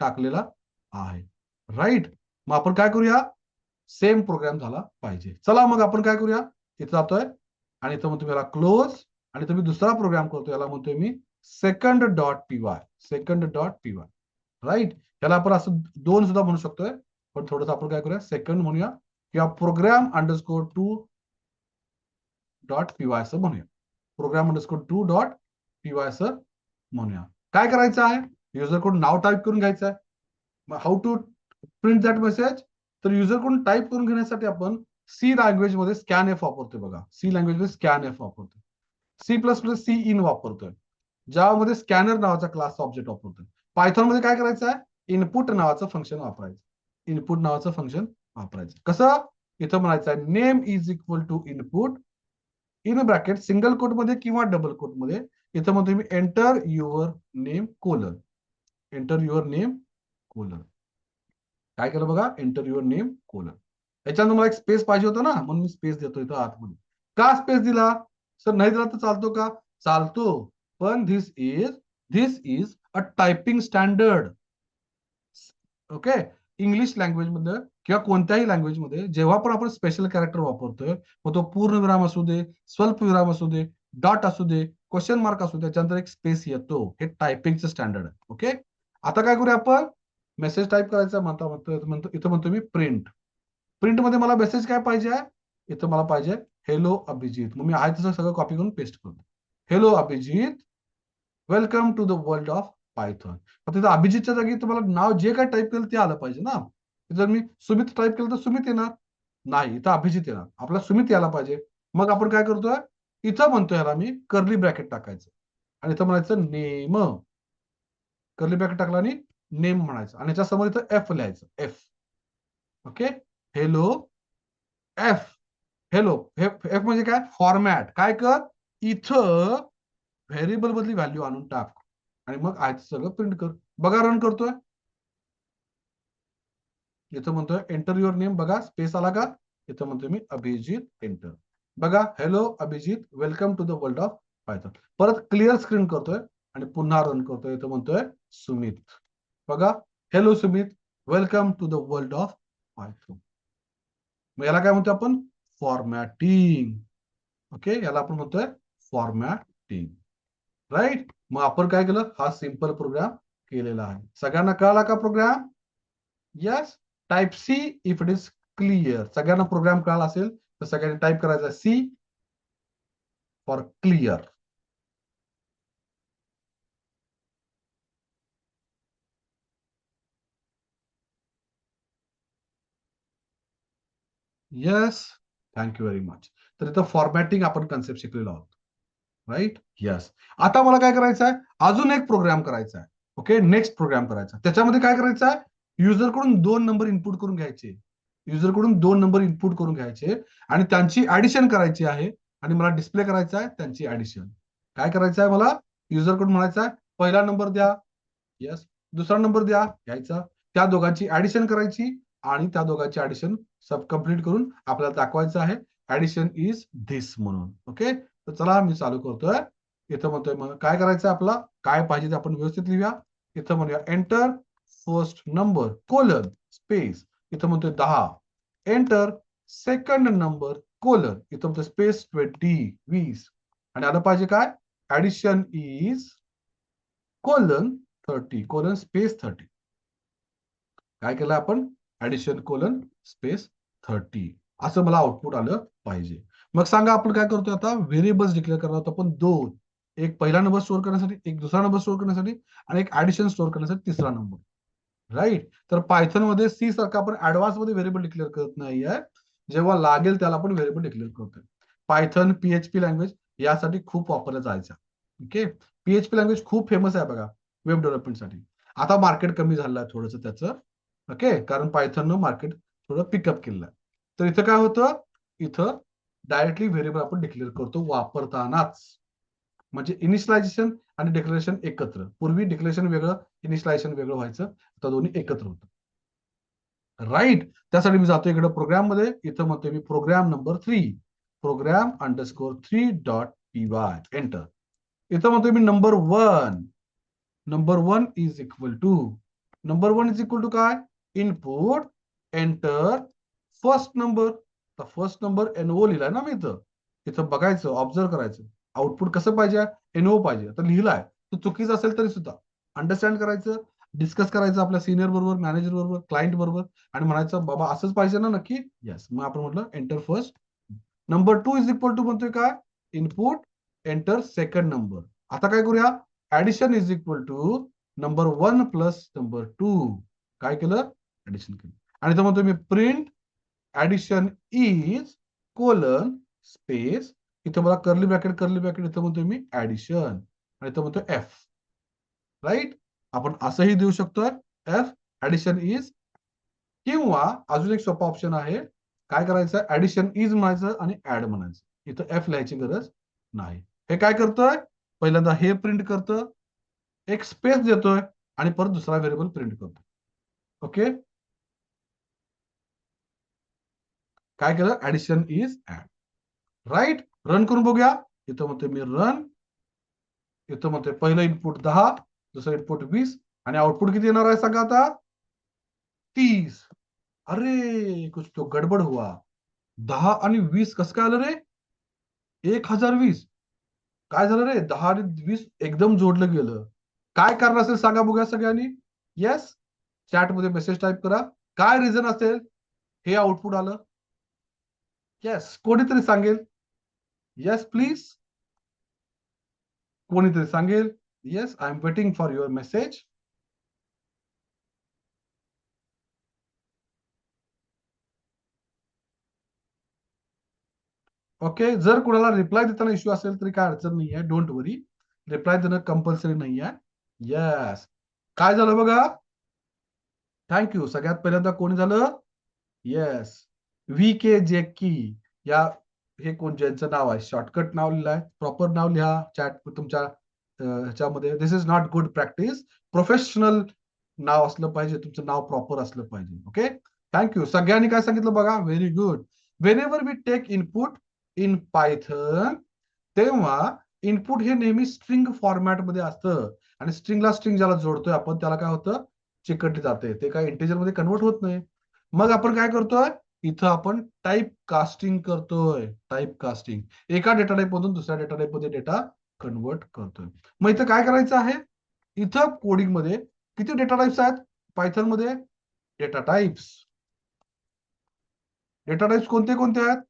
टाकलेला आहे. राईट, मग आपण काय करूया, सेम प्रोग्राम झाला पाहिजे. चला मग आपण काय करूया, इथं जातोय आणि इथं म्हणतो याला क्लोज, आणि तुम्ही दुसरा प्रोग्राम करतो, याला म्हणतोय मी second dot P Y. Second dot P Y. Right, याला आपण असं दोन सुद्धा म्हणू शकतोय, पण थोडंसं आपण काय करूया, सेकंड म्हणूया, किंवा program underscore two dot PY असं म्हणूया. प्रोग्राम अंडरस्कोर 2 डॉट पीवाय असं म्हणूया. काय करायचं आहे, युजर कोड नाव टाईप करून घ्यायचं आहे. How to print that message, तर युजर कोड टाईप करून घेण्यासाठी आपण सी लँग्वेज मध्ये स्कॅन एफ वापरतोय बघा. सी लँग्वेज मध्ये स्कॅन एफ वापरतोय. C plus plus C in वापरतोय. ज्यामध्ये स्कॅनर नावाचा क्लास ऑब्जेक्ट वापरतोय. पायथॉन मध्ये काय करायचं आहे, इनपुट नावाचं फंक्शन वापरायचं. इनपुट नावाचं फंक्शन वापरायचं. कसं, इथं म्हणायचं आहे name is equal to input in bracket single quote मध्ये किंवा डबल कोट मध्ये. इथं म्हणतो मी enter your name colon. Enter your name colon. काय केलं बघा, एंटर युअर नेम कोलन. याच्यानंतर मला एक स्पेस पाहिजे होता ना, म्हणून मी स्पेस देतो इथं आतमध्ये. का स्पेस दिला सर, नाही दिला तर चालतो का, चालतो, पण this is a typing standard. Okay, English language मध्ये किंवा कोणत्याही लँग्वेज मध्ये जेव्हा पण आपण स्पेशल कॅरेक्टर वापरतोय, मग तो पूर्ण विराम असू दे, स्वल्प विराम असू दे, डॉट असू दे, क्वेश्चन मार्क असू दे, त्याच्यानंतर एक स्पेस येतो. हे टायपिंगचं स्टँडर्ड आहे. ओके, आता काय करूया आपण, मेसेज टाईप करायचा म्हणतो इथं म्हणतो मी प्रिंट. प्रिंट मध्ये मला मेसेज काय पाहिजे आहे, इथं मला पाहिजे हेलो अभिजित. मग मी आहे तसं सगळं कॉपी करून पेस्ट करतो. Hello Abhijit, welcome to the world of Python. तिथं अभिजितच्या जागी तुम्हाला नाव जे काय टाईप केलं ते आलं पाहिजे ना. जर मी सुमित टाईप केलं तर सुमित येणार नाही, इथं अभिजित येणार. आपला सुमित यायला पाहिजे. मग आपण काय करतोय, इथं म्हणतोय याला मी कर्ली ब्रॅकेट टाकायचं आणि इथं म्हणायचं नेम. कर्ली ब्रॅकेट टाकला आणि नेम म्हणायचं आणि याच्या समोर इथं एफ लिहायचं. F. Okay, hello F. Hello F. F म्हणजे काय, फॉर्मॅट. काय कर, इथं व्हेरिएबल मधली व्हॅल्यू आणून टाक आणि मग आहे सगळं प्रिंट कर. बघा, रन करतोय. इथं म्हणतोय एंटर युअर नेम. बघा स्पेस आला का, इथं म्हणतोय मी अभिजित, एंटर. बघा, hello Abhijit, welcome to the world of Python. परत क्लिअर स्क्रीन करतोय आणि पुन्हा रन करतोय. इथं म्हणतोय सुमित. बघा, hello Sumit, welcome to the world of Python. मग याला काय म्हणतो आपण, फॉर्मॅटिंग. ओके, याला आपण म्हणतोय फॉर्मॅटिंग. राईट. मग आपण काय केलं, हा सिंपल प्रोग्राम केलेला आहे. सगळ्यांना कळाला का program? Yes. Type C if it is clear. सगळ्यांना प्रोग्राम कळाला असेल तर सगळ्यांनी टाईप करायचा C for clear. Yes, thank you very much. तर इथं फॉर्मॅटिंग आपण कन्सेप्ट शिकलेलो आहोत. राईट. यस. आता मला काय करायचं आहे, अजून एक प्रोग्राम करायचा आहे. ओके, नेक्स्ट प्रोग्राम करायचा. त्याच्यामध्ये काय करायचं आहे, युजर कडून 2 नंबर इनपुट करून घ्यायचे. युजर कडून 2 नंबर इनपुट करून घ्यायचे आणि त्यांची ऍडिशन करायची आहे आणि मला डिस्प्ले करायचं आहे त्यांची ऍडिशन. काय करायचं आहे मला, युजर कडून म्हणायचं आहे पहिला नंबर द्या. यस. दुसरा नंबर द्या, घ्यायचा. त्या दोघांची ऍडिशन करायची आणि त्या दोघांची ऍडिशन सब कम्प्लीट करून आपल्याला दाखवायचं आहे ऍडिशन इज धिस म्हणून. ओके, तर चला मी चालू करतोय. इथं म्हणतोय मग काय करायचं, आपला काय पाहिजे ते आपण व्यवस्थित लिहूया. इथं म्हणूया enter first number colon space. इथं म्हणतोय 10. Enter second number colon. इथं म्हणतोय स्पेस 20. आणि आलं पाहिजे काय, addition is colon 30 colon space 30. काय केलं आपण, ऍडिशन कोलन स्पेस 30 असं मला आउटपुट आलं पाहिजे. मग सांगा आपण काय करतोय आता, व्हेरिएबल्स डिक्लेअर करणार आहोत आपण 2. एक पहिला नंबर स्टोअर करण्यासाठी, एक दुसरा नंबर स्टोअर करण्यासाठी आणि एक ऍडिशन स्टोअर करण्यासाठी तिसरा नंबर. राईट. तर पायथन मध्ये सी सारखं आपण ऍडव्हान्स मध्ये व्हेरिएबल डिक्लेअर करत नाहीये. जेव्हा लागेल त्याला आपण व्हेरिएबल डिक्लेअर करतोय. पायथन पीएचपी लँग्वेज यासाठी खूप वापरल्या जायच्या. ओके, पीएचपी लँग्वेज खूप फेमस आहे बघा वेब डेव्हलपमेंटसाठी. आता मार्केट कमी झालं आहे थोडंसं त्याचं. ओके, कारण पायथननं मार्केट थोडं पिकअप केलं आहे. तर इथं काय होतं, इथं डायरेक्टली व्हेरिएबल आपण डिक्लेअर करतो वापरतानाच. म्हणजे इनिशियलायझेशन आणि डिक्लेरेशन एकत्र. पूर्वी डिक्लेरेशन वेगळं, इनिशियलायझेशन वेगळं व्हायचं, आता दोन्ही एकत्र होतं. राईट. त्यासाठी मी जातो इकडे प्रोग्राम मध्ये. इथं म्हणतोय मी program number 3, program underscore 3 dot PY, enter. इथं म्हणतोय मी number 1. Number 1 is equal to, number 1 is equal to काय, इनपुट एंटर फर्स्ट नंबर. तर फर्स्ट नंबर एनओ लिहिलाय ना मी इथं. इथं बघायचं, ऑब्झर्व करायचं, आउटपुट कसं पाहिजे, एनओ पाहिजे. तर लिहिलाय तो चुकीचं असेल तरी सुद्धा अंडरस्टँड करायचं, डिस्कस करायचं आपल्या सिनियर बरोबर, मॅनेजर बरोबर, क्लायंट बरोबर आणि म्हणायचं बाबा असंच पाहिजे ना नक्की. येस. मग आपण म्हटलं enter first number 2 is equal to म्हणतोय काय, इनपुट एंटर सेकंड नंबर. आता काय करूया, addition is equal to number 1 plus number 2. काय केलं, ऍडिशन केलं. आणि तो म्हणतो मी print addition is colon space, इथं मला करली ब्रॅकेट इथं म्हणतोय मी ऍडिशन, आणि इथं म्हणतो एफ. राईट, आपण असंही देऊ शकतोय एफ ऍडिशन इज, किंवा अजून एक सोपा ऑप्शन आहे, काय करायचं, ऍडिशन इज म्हणायचं आणि ऍड म्हणायचं, इथं एफ लिहायची गरज नाही. हे काय करतोय, पहिल्यांदा हे प्रिंट करतं, एक स्पेस देतोय आणि परत दुसरा व्हेरिएबल प्रिंट करतो. ओके, काय केलं, addition is add. Right, run करून बघूया. इथं म्हणतोय मी रन, इथं म्हणतोय पहिलं इनपुट 10, दुसरं इनपुट 20, आणि आउटपुट किती येणार आहे सांगा आता, 30. अरे कुछ तो गडबड हुआ, 10 आणि 20 कसं काय आलं रे, 1020. काय झालं रे, 10 आणि 20 एकदम जोडलं गेलं. काय कारण असेल सांगा बघूया सगळ्यांनी. येस, चॅट मध्ये मेसेज टाईप करा, काय रिझन असेल हे आउटपुट आलं. येस, कोणीतरी सांगेल. येस प्लीज, कोणीतरी सांगेल. Yes, I am waiting for your message. Okay, जर कोणाला रिप्लाय देताना इश्यू असेल तरी काय अडचण नाही आहे, डोंट वरी, रिप्लाय देणं कंपल्सरी नाही आहे. येस, काय झालं बघा, थँक्यू. सगळ्यात पहिल्यांदा कोणी झालं, येस, व्ही के जेकी, या हे कोण ज्यांचं नाव आहे, शॉर्टकट नाव लिहिलंय, प्रॉपर नाव लिहा चॅट तुमच्या ह्याच्यामध्ये. This is not good practice. Professional नाव असलं पाहिजे, तुमचं नाव प्रॉपर असलं पाहिजे. Okay, thank you. सगळ्यांनी काय सांगितलं बघा, very good. Whenever we take input in Python, तेव्हा इनपुट हे नेहमी स्ट्रिंग फॉर्मॅट मध्ये असतं, आणि स्ट्रिंगला स्ट्रिंग ज्याला जोडतोय आपण त्याला काय होतं, चिकटली जाते, ते काय इंटिजर मध्ये कन्वर्ट होत नाही. मग आपण काय करतोय, इथं आपण टाईप कास्टिंग करतोय. टाईप कास्टिंग, एका डेटा टाईप मधून दुसऱ्या डेटा टाईप मध्ये डेटा कन्वर्ट करतोय. मग इथं काय करायचं आहे, इथं कोडिंग मध्ये किती डेटा टाइप्स आहेत पायथन मध्ये, डेटा टाइप्स. डेटा टाइप्स कोणते कोणते आहेत,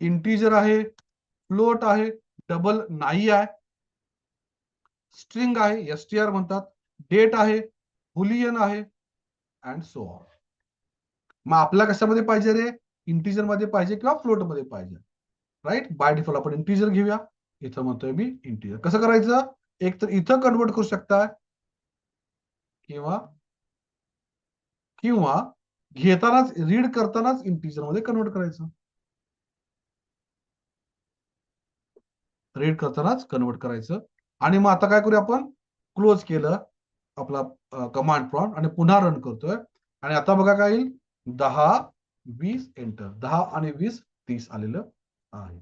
इंटीजर आहे, फ्लोट आहे, डबल नाही आहे, स्ट्रिंग आहे, एसटीआर म्हणतात, डेट आहे, बुलियन आहे, अँड सो ऑन. मग आपला कशामध्ये पाहिजे रे, इंटीजर मध्ये पाहिजे किंवा फ्लोट मध्ये पाहिजे. राईट, बाय डिफॉल्ट आपण इंटीजर घेऊया. इथं म्हणतोय मी इंटीजर. कसं करायचं, एक तर इथं कन्वर्ट करू शकता, किंवा किंवा घेतानाच, रीड करतानाच इंटीजर मध्ये कन्वर्ट करायचं. रीड करतानाच कन्वर्ट करायचं. आणि मग आता काय करूया आपण, क्लोज केलं आपला कमांड प्रॉम्प्ट आणि पुन्हा रन करतोय. आणि आता बघा काय येईल, 10 20 एंटर, 10 आणि 20 30 आलेलं आहे.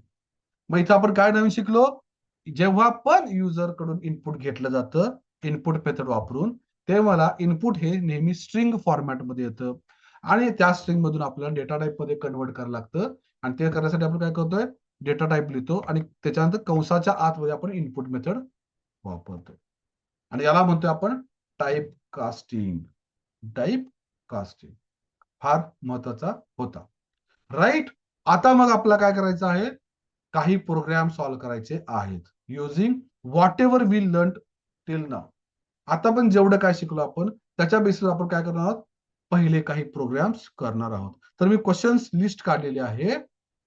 मग इथं आपण काय नवीन शिकलो, जेव्हा पण युजर कडून इनपुट घेतलं जातं इनपुट मेथड वापरून, तेव्हा इनपुट हे नेहमी स्ट्रिंग फॉर्मॅट मध्ये येतं, आणि त्या स्ट्रिंग मधून आपल्याला डेटा टाईप मध्ये कन्वर्ट करायला लागतं. आणि ते करण्यासाठी आपण काय करतोय, डेटा टाईप लिहितो आणि त्याच्यानंतर कंसाच्या आतमध्ये आपण इनपुट मेथड वापरतो, आणि याला म्हणतोय आपण टाईप कास्टिंग. टाईप कास्टिंग फार महत्वाचा होता. राईट, आता मग आपल्याला काय करायचं आहे, काही प्रोग्राम सॉल्व्ह करायचे आहेत using whatever we learn till now. आता पण जेवढं काय शिकलो आपण त्याच्या बेसिसवर आपण काय करणार आहोत, पहिले काही प्रोग्राम्स करणार आहोत. तर मी क्वेश्चन्स लिस्ट काढलेले आहे.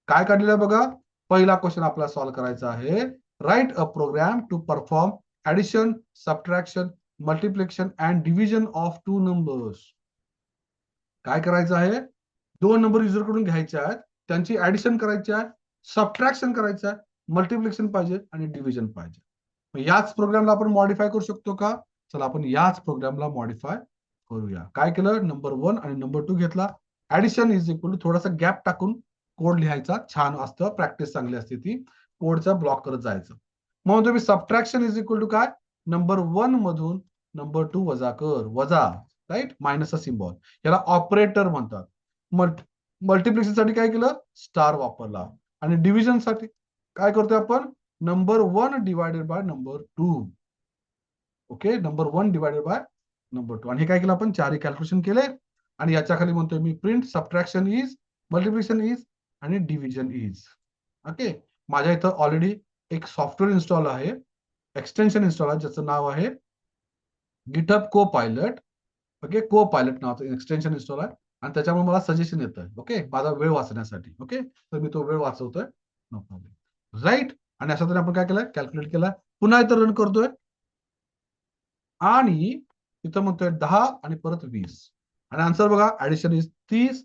काय काढलेलं आहे बघा, पहिला क्वेश्चन आपल्याला सॉल्व्ह करायचा आहे, right a program to perform addition, subtraction, multiplication and division of two numbers. काय करायचं आहे, दोन नंबर युजर कडून घ्यायचे आहेत, त्यांची ऍडिशन करायची आहे, सबट्रॅक्शन करायचं आहे, मल्टिप्लिकेशन पाहिजे आणि डिव्हिजन पाहिजे. मग याच प्रोग्रामला आपण मॉडिफाय करू शकतो का, चला आपण याच प्रोग्रामला मॉडिफाय करूया. काय केलं, नंबर 1 आणि नंबर 2 घेतला, ऍडिशन इज इक्वल टू थोडासा गॅप टाकून कोड लिहायचा, छान असतं, प्रॅक्टिस चांगली असते ती, कोडचा ब्लॉक करत जायचं. मग तुम्ही सबट्रॅक्शन इज इक्वल टू काय, नंबर 1 मधून नंबर 2 वजा कर, वजा, राईट, मायनसचा सिम्बॉल, याला ऑपरेटर म्हणतात. मल्टिप्लिकेशन साठी काय केलं, स्टार वापरला, आणि डिव्हिजन साठी काय करतोय आपण, number 1 divided by number 2. Okay, number 1 divided by number 2. आणि हे काय केलं आपण, चारही कॅल्क्युलेशन केले, आणि याच्या खाली म्हणतोय मी print subtraction is, multiplication is आणि डिव्हिजन इज. ओके. माझ्या इथं ऑलरेडी एक सॉफ्टवेअर इन्स्टॉल आहे, एक्सटेन्शन इन्स्टॉल आहे, ज्याचं नाव आहे गिटहब को पायलट. ओके, को पायलट नावाचं एक्सटेन्शन इन्स्टॉल आहे आणि त्याच्यामुळे मला सजेशन येतं. ओके, माझा वेळ वाचण्यासाठी. ओके, तर मी तो वेळ वाचवतोय. No problem. राईट. आणि अशा तऱ्हे आपण काय केलंय, कॅल्क्युलेट केलाय. पुन्हा इथं रन करतोय आणि इथं म्हणतोय 10 आणि परत 20. आणि आन्सर बघा, ऍडिशन इज 30,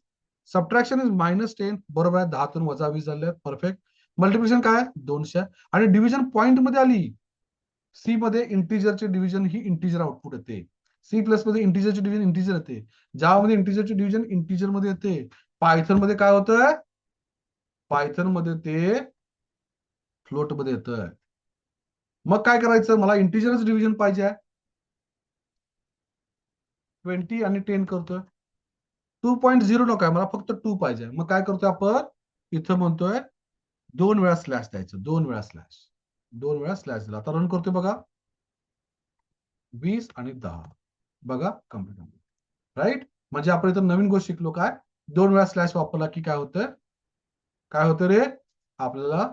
सबट्रॅक्शन इज -10. बरोबर आहे, 10 वजा 20 झाले. परफेक्ट. मल्टिप्लिकेशन काय 200. आणि डिव्हिजन पॉइंट मध्ये आली. सी मध्ये इंटिजरचे डिव्हिजन ही इंटिजर आउटपुट येते. सी प्लस मध्ये इंटिजरचे डिव्हिजन इंटिजर येते. ज्यामध्ये इंटिजरचे डिव्हिजन इंटिजर मध्ये येते. पायथन मध्ये काय होतंय, पायथन मध्ये ते फ्लोट मध्ये येतंय. मग काय करायचं, मला इंटिजरच डिव्हिजन पाहिजे. 20 आणि 10 करतोय. 2.0 नको आहे मला, फक्त 2 पाहिजे. मग काय करतोय आपण, इथं म्हणतोय 2 वेळा स्लॅश द्यायचं. 2 वेळा स्लॅश, 2 वेळा स्लॅश दिला. आता रन करतोय बघा, 20 आणि 10. बघा कम्प्लीट. राईट. म्हणजे आपण इथं नवीन गोष्ट शिकलो, काय 2 वेळा स्लॅश वापरला की काय होतं, काय होतं रे, आपल्याला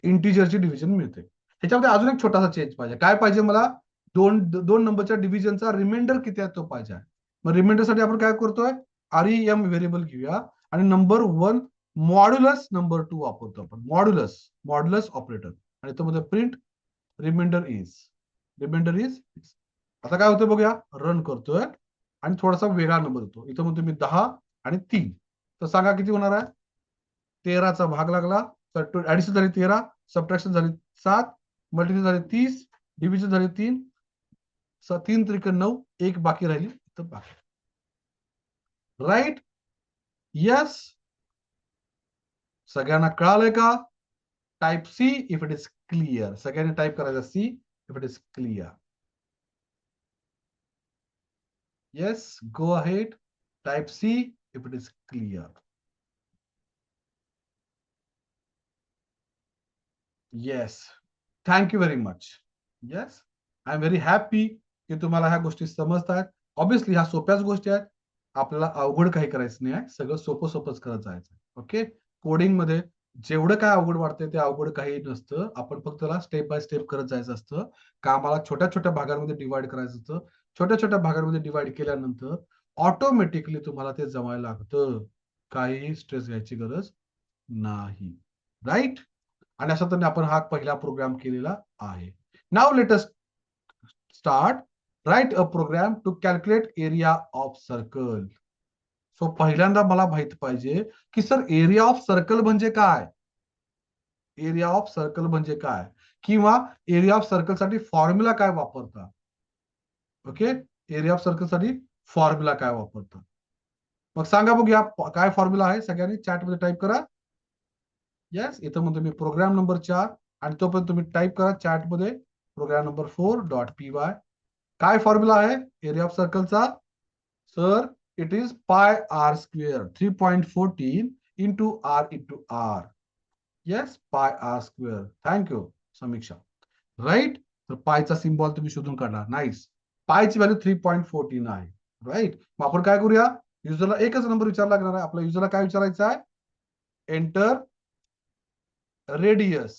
इंटिजरची डिव्हिजन मिळते. ह्याच्यामध्ये अजून एक छोटासा चेंज पाहिजे. काय पाहिजे मला, दोन दोन नंबरच्या डिव्हिजनचा रिमाइंडर किती आहे तो पाहिजे. मग रिमाइंडर साठी आपण काय करतोय, REM व्हेरिएबल घेऊया आणि नंबर 1 मॉड्युलस नंबर 2 वापरतो आपण. Modulus, modulus operator. आणि तो मध्ये print reminder is, reminder is. आता काय होतं बघूया, रन करतोय आणि थोडासा वेगळा नंबर होतो. इथं म्हणतो मी 10 आणि 3. तर सांगा किती होणार आहे. 13चा भाग लागला, तर ऍडिशन झाली 13, सबट्रॅक्शन झाली 7, मल्टिप्लिकेशन झाली 30, डिव्हिजन झाली 3, 3 त्रिक 9, एक बाकी राहिली तर बाकी. राईट. यस. सगळ्यांना कळालंय का. Type C if it is clear. सगळ्यांनी टाइप करायचं see if it is clear. Yes, go ahead. Type C if it is clear. Yes, thank you very much. Yes, I am very happy की तुम्हाला ह्या गोष्टी समजतात. ऑब्विसली ह्या सोप्याच गोष्टी आहेत. आपल्याला अवघड काही करायचं नाही आहे, सगळं सोपं सोपंच करत जायचं. ओके. कोडिंग मध्ये जेवढं काय अवघड वाटतंय ते अवघड काही नसतं. आपण फक्त त्याला स्टेप बाय स्टेप करत जायचं असतं. कामाला छोट्या छोट्या भागांमध्ये डिवाइड करायचं असतं. छोट्या छोट्या भागांमध्ये डिवाइड केल्यानंतर ऑटोमॅटिकली तुम्हाला ते जमायला लागतं. काही स्ट्रेस घ्यायची गरज नाही. राईट. आणि अशा तऱ्हेने आपण हा पहिला प्रोग्राम केलेला आहे. Now let us start. Right a program to calculate area of circle. So पहिल्यांदा मला माहित पाहिजे की सर एरिया ऑफ सर्कल म्हणजे काय. एरिया ऑफ सर्कल म्हणजे काय, किंवा एरिया ऑफ सर्कल साठी फॉर्म्युला काय वापरतात. ओके, एरिया ऑफ सर्कल साठी फॉर्म्युला काय वापरतात. मग सांगा बघूया काय फॉर्म्युला आहे. सगळ्यांनी चॅट मध्ये टाईप करा. येस, इथं म्हणतो मी प्रोग्राम नंबर 4 आणि तोपर्यंत तुम्ही टाईप करा चॅट मध्ये प्रोग्राम नंबर 4.py. काय फॉर्म्युला आहे एरिया ऑफ सर्कलचा. Sir it is pi r square 3.14 into R into r. Yes, pi r square. Thank you Samiksha. Right. तर पायचा सिम्बॉल तुम्ही शोधून काढला. नाईस. पायची व्हॅल्यू 3.14 आहे. राईट. मग आपण काय करूया, युजरला एकच नंबर विचारला लागणार आहे. आपल्या युजरला काय विचारायचं आहे, एंटर रेडियस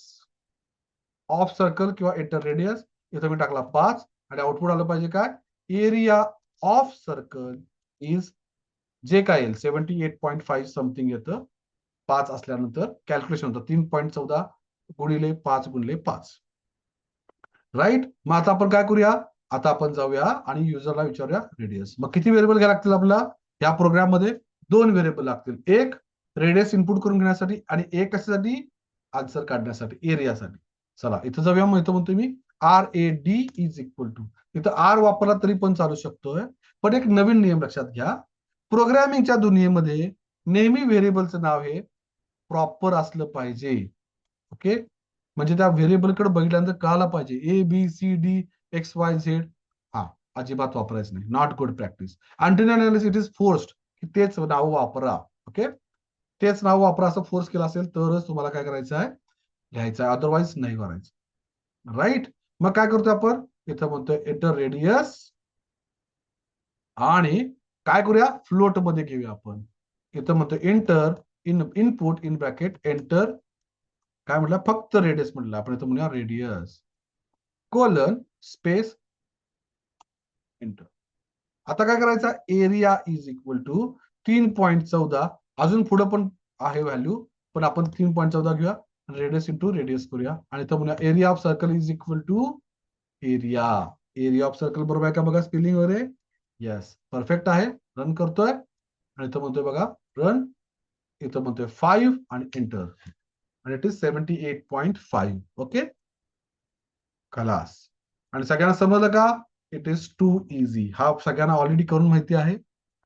ऑफ सर्कल किंवा एंटर रेडियस. इथं मी टाकला 5 आणि आउटपुट आलं पाहिजे काय, एरिया ऑफ सर्कल इज जे काय येईल 78.5 समथिंग येतं. 5 असल्यानंतर कॅल्क्युलेशन होतं 3.14 गुणिले 5 गुणिले 5. राईट. मग आता आपण काय करूया, आता आपण जाऊया आणि युजरला विचारूया रेडियस. मग किती व्हेरिएबल घ्यायला लागतील आपल्याला या प्रोग्राम मध्ये, 2 व्हेरिएबल लागतील. एक रेडियस इनपुट करून घेण्यासाठी आणि एक कशासाठी, आन्सर काढण्यासाठी, एरियासाठी. चला इथं जाऊया. मग इथं म्हणतो मी RAD इज इक्वल टू, इथं आर वापरला तरी पण चालू शकतोय. पण एक नवीन नियम लक्षात घ्या, प्रोग्रामिंगच्या दुनियेमध्ये नेहमी व्हेरिएबलचं नाव हे प्रॉपर असलं पाहिजे. ओके. म्हणजे त्या व्हेरिएबल कडे बघितल्यानंतर कळायला पाहिजे ABCD XYZ. हा, अजिबात वापरायचं नाही. Not good practice. Until unless it is forced की तेच नाव वापरा. ओके, तेच नाव वापरा असं फोर्स केलं असेल तरच तुम्हाला काय करायचं आहे, लिहायचं आहे. अदरवाईज नाही करायचं. राईट. मग काय करतोय आपण, इथं म्हणतोय एंटर रेडियस आणि काय करूया, फ्लोट मध्ये घेऊया आपण. इथं म्हणतोय enter in input in bracket enter काय म्हटलं, फक्त रेडियस म्हटलं आपण, इथं म्हणूया रेडियस कोलन स्पेस एंटर. आता काय करायचं, एरिया इज इक्वल टू 3.14. अजून पुढे पण आहे व्हॅल्यू, पण आपण 3.14 घेऊया. रेडियस इंटू रेडियस करूया आणि इथं म्हणूया area of circle is equal to area. Area of circle बरोबर आहे का बघा स्पेलिंग वगैरे. येस, परफेक्ट आहे. रन करतोय आणि इथं म्हणतोय बघा रन. इथं म्हणतोय 5 आणि एंटर आणि इट इज 78.5. ओके, खलास. आणि सगळ्यांना समजलं का, इट इज टू इझी. हा सगळ्यांना ऑलरेडी करून माहिती आहे.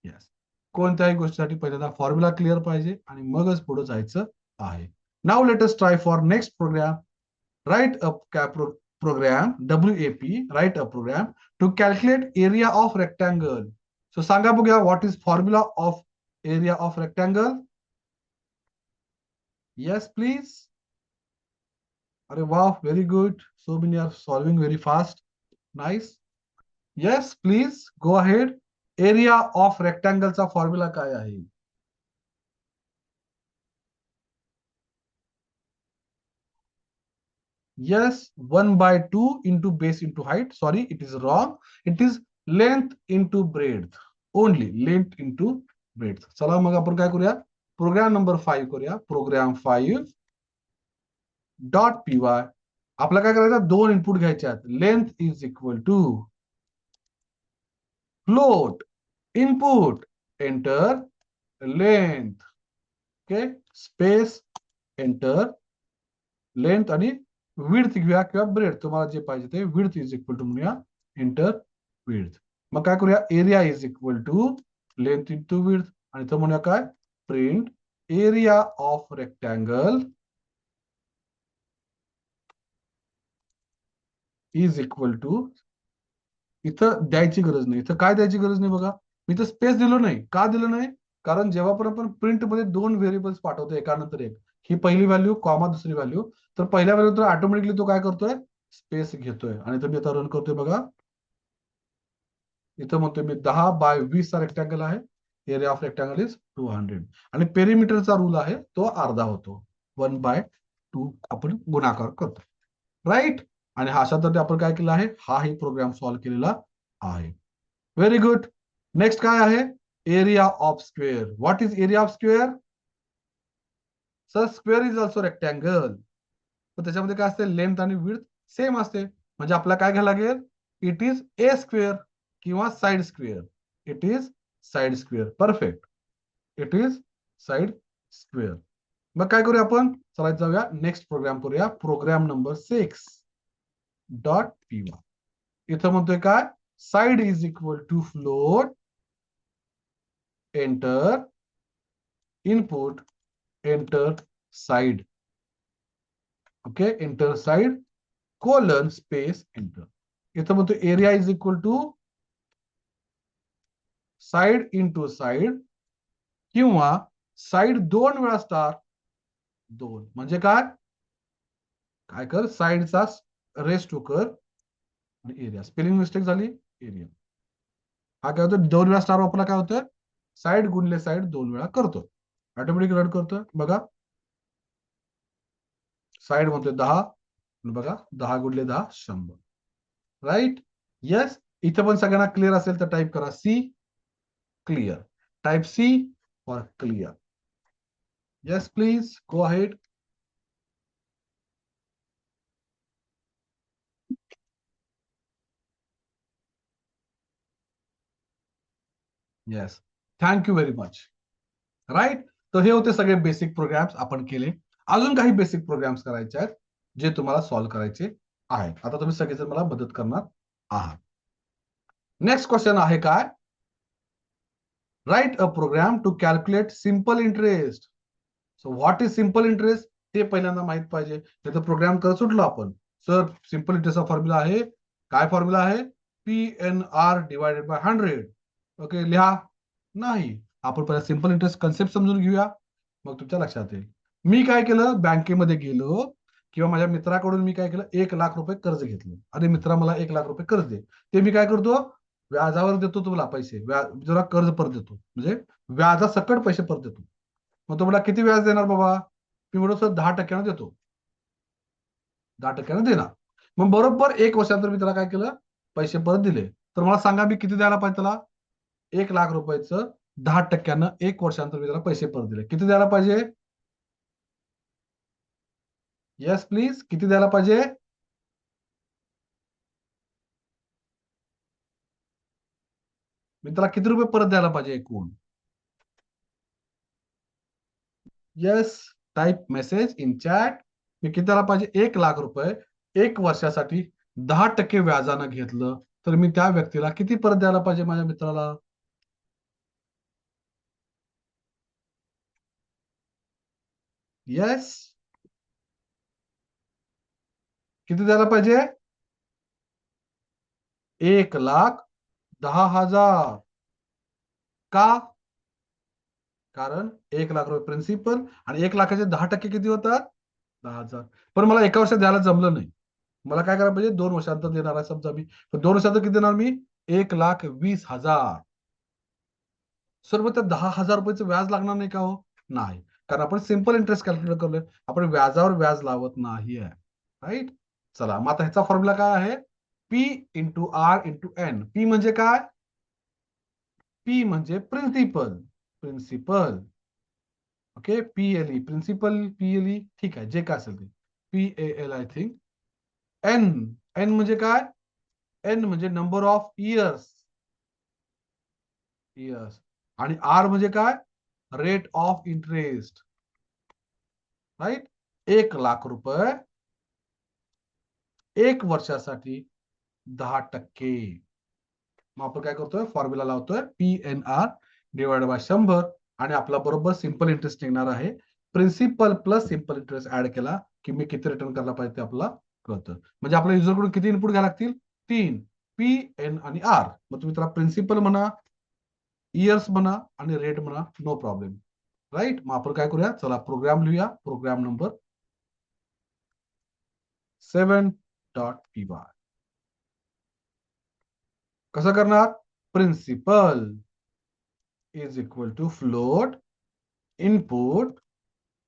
येस, कोणत्याही गोष्टीसाठी पहिल्यांदा फॉर्म्युला क्लिअर पाहिजे आणि मगच पुढे जायचं आहे. Now let us try for next program. Write a program, WAP, write a program to calculate area of rectangle. So सांगा बघूया, what is formula of area of rectangle? Yes, please. अरे वाह, very good. So many are solving very fast. Nice. Yes, please go ahead. Area of rectangle चा फॉर्म्युला काय आहे? Yes, 1/2 into base into height. Sorry, it is wrong. It is length into breadth. Only length into breadth. चला मग आपण काय करूया, प्रोग्राम नंबर 5 करूया. Program 5 dot P Y. आपल्याला काय करायचं, दोन इनपुट घ्यायचे आहेत. Length is equal to float input enter length. Okay, space enter length आणि विड्थ घेऊया किंवा ब्रेड, तुम्हाला जे पाहिजे ते. विड्थ इज इक्वल टू म्हणूया इंटर विड्थ. मग काय करूया, area is equal to length into width आणि तो म्हणूया काय, print area of rectangle is equal to. इथं द्यायची गरज नाही, इथं काय द्यायची गरज नाही बघा, मी इथं स्पेस दिलो नाही. का दिलं नाही, कारण जेव्हा पण आपण प्रिंट मध्ये दोन व्हेरिएबल्स पाठवतो एकानंतर एक, ही पहिली व्हॅल्यू कॉमा दुसरी व्हॅल्यू, तर पहिल्या व्हॅल्यू तर ऑटोमॅटिकली तो काय करतोय, स्पेस घेतोय. आणि मी आता रन करतोय बघा. इथं म्हणतोय मी 10/20 चा रेक्टँगल आहे. एरिया ऑफ रेक्टँगल इज 200 आणि पेरिमीटरचा रूल आहे तो अर्धा होतो. 1/2 आपण गुणाकार करतो, राईट. आणि अशा तऱ्हे आपण काय केलं आहे, हा ही प्रोग्राम सॉल्व्ह केलेला आहे. Very good. नेक्स्ट काय आहे, area of square. What is area of square? Sir square is also rectangle. तर त्याच्यामध्ये काय असते, लेंथ आणि विड्थ सेम असते. म्हणजे आपल्याला काय घ्यायला लागेल, इट इज ए स्क्वेअर किंवा side square. It is side square. Perfect, it is side square. मग काय करूया आपण, चला जाऊया नेक्स्ट प्रोग्राम करूया. Program number 6 dot P Y. इथं म्हणतोय काय, side is equal to float enter input enter side. Okay, enter side colon space enter. इथं म्हणतो area is equal to side into side किंवा साइड दोन वेळा स्टार दोन. म्हणजे काय, काय कर, साइडचा रेस टू कर आणि एरिया. स्पेलिंग मिस्टेक झाली, एरिया. हा काय होतो, दोन वेळा स्टार वापरला काय होतं, साइड गुणले साइड दोन वेळा करतो. ऑटोमॅटिक रन करतोय बघा. साइड म्हणतोय 10, बघा 10 गुणले 10 100. राईट. येस, इथं पण सगळ्यांना क्लिअर असेल तर टाईप करा C clear. Type C for clear. Yes please go ahead. Yes, thank you very much. Right. तर हे होते सगळे बेसिक प्रोग्राम्स आपण केले. अजून काही बेसिक प्रोग्राम्स करायचे आहेत जे तुम्हाला सॉल्व्ह करायचे आहेत. आता तुम्ही सगळेजण मला मदत करणार आहात. नेक्स्ट क्वेश्चन आहे काय, right a program to calculate simple interest. So what is simple interest ते पहिल्यांदा माहित पाहिजे. तर प्रोग्राम करत सुटलो आपण, सर सिंपल इंटरेस्टचा फॉर्म्युला आहे, काय फॉर्म्युला आहे, PNR डिवायडेड बाय 100. ओके, लिहा. नाही, आपण पहिला सिंपल इंटरेस्ट कन्सेप्ट समजून घेऊया, मग तुमच्या लक्षात येईल. मी काय केलं, बँकेमध्ये गेलो किंवा माझ्या मित्राकडून मी काय केलं, 1,00,000 रुपये कर्ज घेतलं. अरे मित्रा, मला 1,00,000 रुपये कर्ज दे. ते मी काय करतो, व्याजावर देतो तुला पैसे, तुला कर्ज परत देतो, म्हणजे व्याजासकट पैसे परत देतो. मग तो मला किती व्याज देणार बाबा, मी म्हणतो सर 10% देतो. 10% देणार. मग बरोबर 1 वर्षानंतर मी त्याला काय केलं, पैसे परत दिले. तर मला सांगा मी किती द्यायला पाहिजे त्याला? 1,00,000 रुपयाचं 10% 1 वर्षानंतर मी त्याला पैसे परत दिले. किती द्यायला पाहिजे? येस प्लीज, किती द्यायला पाहिजे? मी त्याला किती रुपये परत द्यायला पाहिजे एकूण? Yes, type message in chat. मी किती द्यायला पाहिजे? 1,00,000 रुपये 1 वर्षासाठी 10% व्याजानं घेतलं तर मी त्या व्यक्तीला किती परत द्यायला पाहिजे माझ्या मित्राला? येस, किती द्यायला पाहिजे? 1,10,000. का? कारण 1,00,000 रुपये प्रिन्सिपल आणि 1,00,000चे 10% किती होतात? 10,000. पण मला एका वर्षात द्यायला जमलं नाही. मला काय करायला पाहिजे? 2 वर्षांतर देणार आहे समजा मी. तर 2 वर्षांतर किती देणार मी? 1,20,000. सर मग त्या 10,000 रुपयाचं व्याज लागणार नाही का हो? नाही, कारण आपण सिंपल इंटरेस्ट कॅल्क्युलेट करलोय. आपण व्याजावर व्याज लावत नाही आहे. राईट. चला मग आता ह्याचा फॉर्म्युला काय आहे? P into R into N. P म्हणजे काय? पी म्हणजे principal. Principal. Okay, P L E principal, P L E ठीक आहे, जे काय असेल ते. P L I think. N. N म्हणजे काय? एन म्हणजे नंबर ऑफ इयर्स. इयर्स. आणि आर म्हणजे काय? Rate of interest. राईट. 1,00,000 रुपये 1 वर्षासाठी 10%. मग आपण काय करतोय? फॉर्म्युला लावतोय PNR डिवाइड बाय 100 आणि आपला बरोबर सिंपल इंटरेस्ट निघणार आहे. Principal plus simple interest add केला की मी किती रिटर्न करायला पाहिजे ते आपला कळतं. म्हणजे आपल्या युजरकडून किती इनपुट घ्यायला लागतील? 3. PN आणि R. मग तुम्ही त्याला प्रिन्सिपल म्हणा, इयर्स म्हणा आणि रेट म्हणा, नो प्रॉब्लेम. राईट. मग आपण काय करूया? चला प्रोग्राम लिहूया. Program number 7.py. कसं करणार? Principal is equal to float input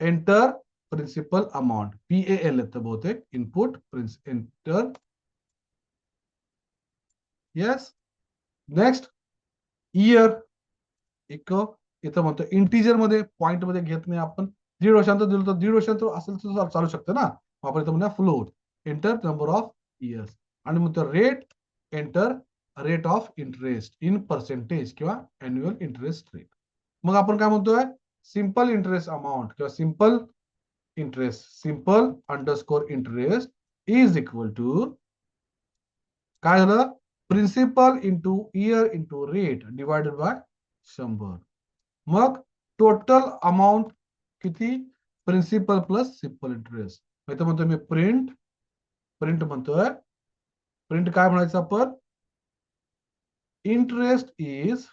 enter principal amount. PAL येतं बहुतेक. Input enter. Yes. Next year. इथं म्हणतो इंटिजर मध्ये, पॉइंट मध्ये घेत नाही आपण. 1,500 दिलं तर 1,500 असेल तर चालू शकतं ना. आपण इथं म्हणूया float enter number of years आणि मग rate enter rate of interest in percentage किंवा अॅन्युअल इंटरेस्ट रेट. मग आपण काय म्हणतोय? सिंपल इंटरेस्ट अमाऊंट किंवा simple interest, simple underscore interest is equal to काय झालं? Principal into year into rate divided by 100. मग टोटल अमाऊंट किती? Principal plus simple interest. इथं म्हणतोय मी प्रिंट. प्रिंट म्हणतोय. प्रिंट काय म्हणायचं आपण? इंटरेस्ट इज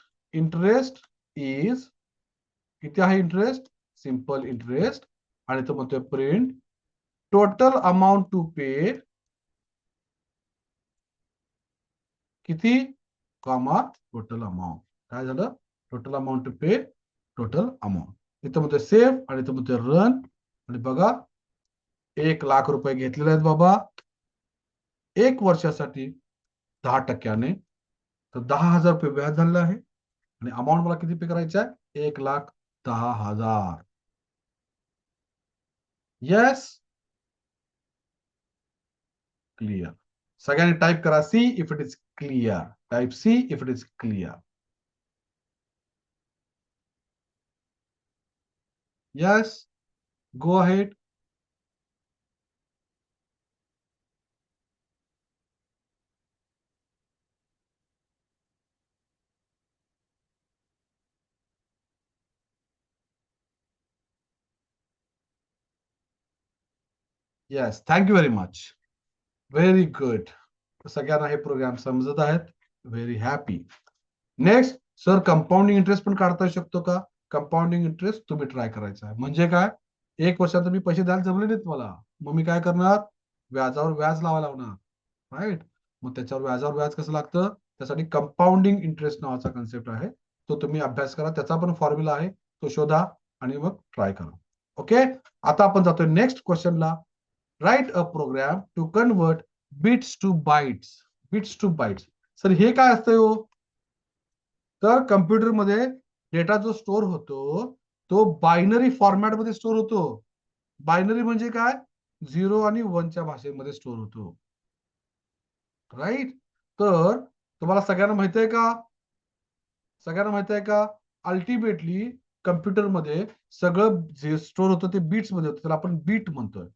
किती आहे? Interest simple interest. आणि तो म्हणतोय print total amount to pay किती कॉमा टोटल अमाऊंट. काय झालं? Total amount to pay total amount. इथं म्हणतोय सेव्ह आणि इथं म्हणतोय रन. आणि बघा 1,00,000 रुपये घेतलेले आहेत बाबा 1 वर्षासाठी 10%. तर 10,000 रुपये व्याज झालेलं आहे आणि अमाऊंट मला किती पे करायचं आहे? 1,10,000. येस. क्लिअर. सगळ्यांनी टाईप करा C if it is clear. Type C if it is clear. Yes, go ahead. Yes, thank you very much. Very good. सगळ्यांना हे प्रोग्राम समजत आहेत. Very happy. Next sir, compounding interest पण काढता शकतो का? कंपाऊंडिंग इंटरेस्ट तुम्ही ट्राय करायचा आहे. म्हणजे काय? 1 वर्षात मी पैसे द्यायला जमले नाहीत मला, मग मी काय करणार? व्याजावर व्याज लावायला लावणार. राईट. मग त्याच्यावर व्याजावर व्याज कसं लागतं? त्यासाठी कंपाऊंडिंग इंटरेस्ट नावाचा कन्सेप्ट आहे. तो तुम्ही अभ्यास करा. त्याचा पण फॉर्म्युला आहे, तो शोधा आणि मग ट्राय करा. ओके. आता आपण जातोय नेक्स्ट क्वेश्चनला. Write a program to convert bits to bytes. Bits to bytes. Sir हे काय असतं हो? तर कम्प्युटरमध्ये डेटा जो स्टोअर होतो तो बायनरी फॉर्मॅट मध्ये स्टोअर होतो. बायनरी म्हणजे काय? 0 आणि 1च्या भाषेमध्ये स्टोअर होतो. राईट. तर तुम्हाला सगळ्यांना माहित आहे का? सगळ्यांना माहित आहे का? अल्टिमेटली कम्प्युटरमध्ये सगळं जे स्टोअर होतं ते बीट्स मध्ये होतं. त्याला आपण बीट म्हणतोय.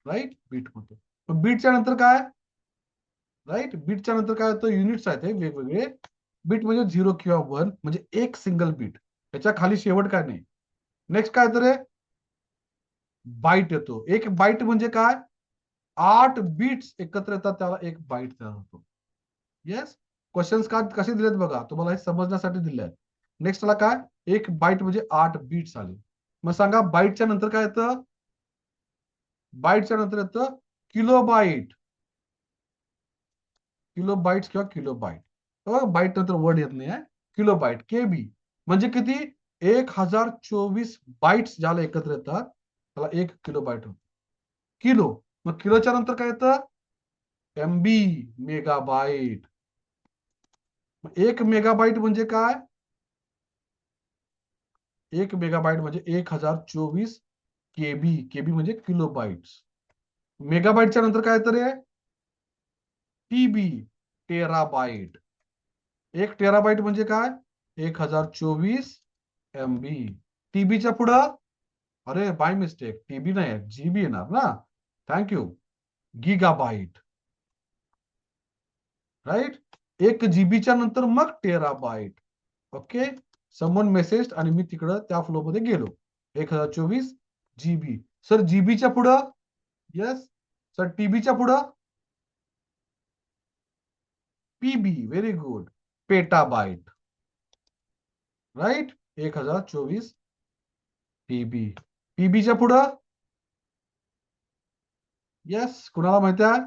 राईट. बीट म्हणतो. पण बीटच्या नंतर काय? राईट. बीटच्या नंतर काय होतं? युनिट्स आहेत हे वेगवेगळे. बीट म्हणजे 0 किंवा 1 म्हणजे एक सिंगल बीट. त्याच्या खाली शेवट काय नाही. नेक्स्ट काय तर बाईट येतो. एक बाईट म्हणजे काय? 8 बीट्स एकत्र येतात त्याला एक बाईट तयार होतो. येस. क्वेश्चन्स का कसे दिलेत बघा, तुम्हाला हे समजण्यासाठी दिले आहेत. नेक्स्ट ला काय? एक बाईट म्हणजे 8 बीट्स आले. मग सांगा बाईटच्या नंतर काय येतं? बाईटच्या नंतर येतं किलो बाईट. किलो बाईट्स किंवा किलो बाईट. बाईट नंतर वर्ड येत नाही. किलो बाईट केबी म्हणजे किती? 1024 बाईट्स ज्याला एकत्र येतात त्याला 1 किलो बाईट होतो. किलो. मग किलोच्या नंतर काय येतं? MB megabyte. 1 मेगाबाईट म्हणजे काय? 1 मेगाबाईट म्हणजे 1024 केबी. केबी म्हणजे किलो बाईट्स. मेगाबाईटच्या नंतर काय तर टीबी टेराबाईट. 1 टेराबाईट म्हणजे काय? 1024 एमबी. टीबीच्या पुढं अरे बाय मिस्टेक टीबी नाही जीबी येणार ना. थँक्यू. गिगाबाईट. राईट. 1 जीबीच्या नंतर मग टेराबाईट. ओके. समवन मेसेज आणि मी तिकडं त्या फ्लो मध्ये गेलो. 1024 जीबी. सर जीबीच्या पुढं? येस. सर टीबीच्या पुढं? PB. Very good. Petabyte. Right. 1024 PB. पीबीच्या पुढं? येस. कुणाला माहिती आहे?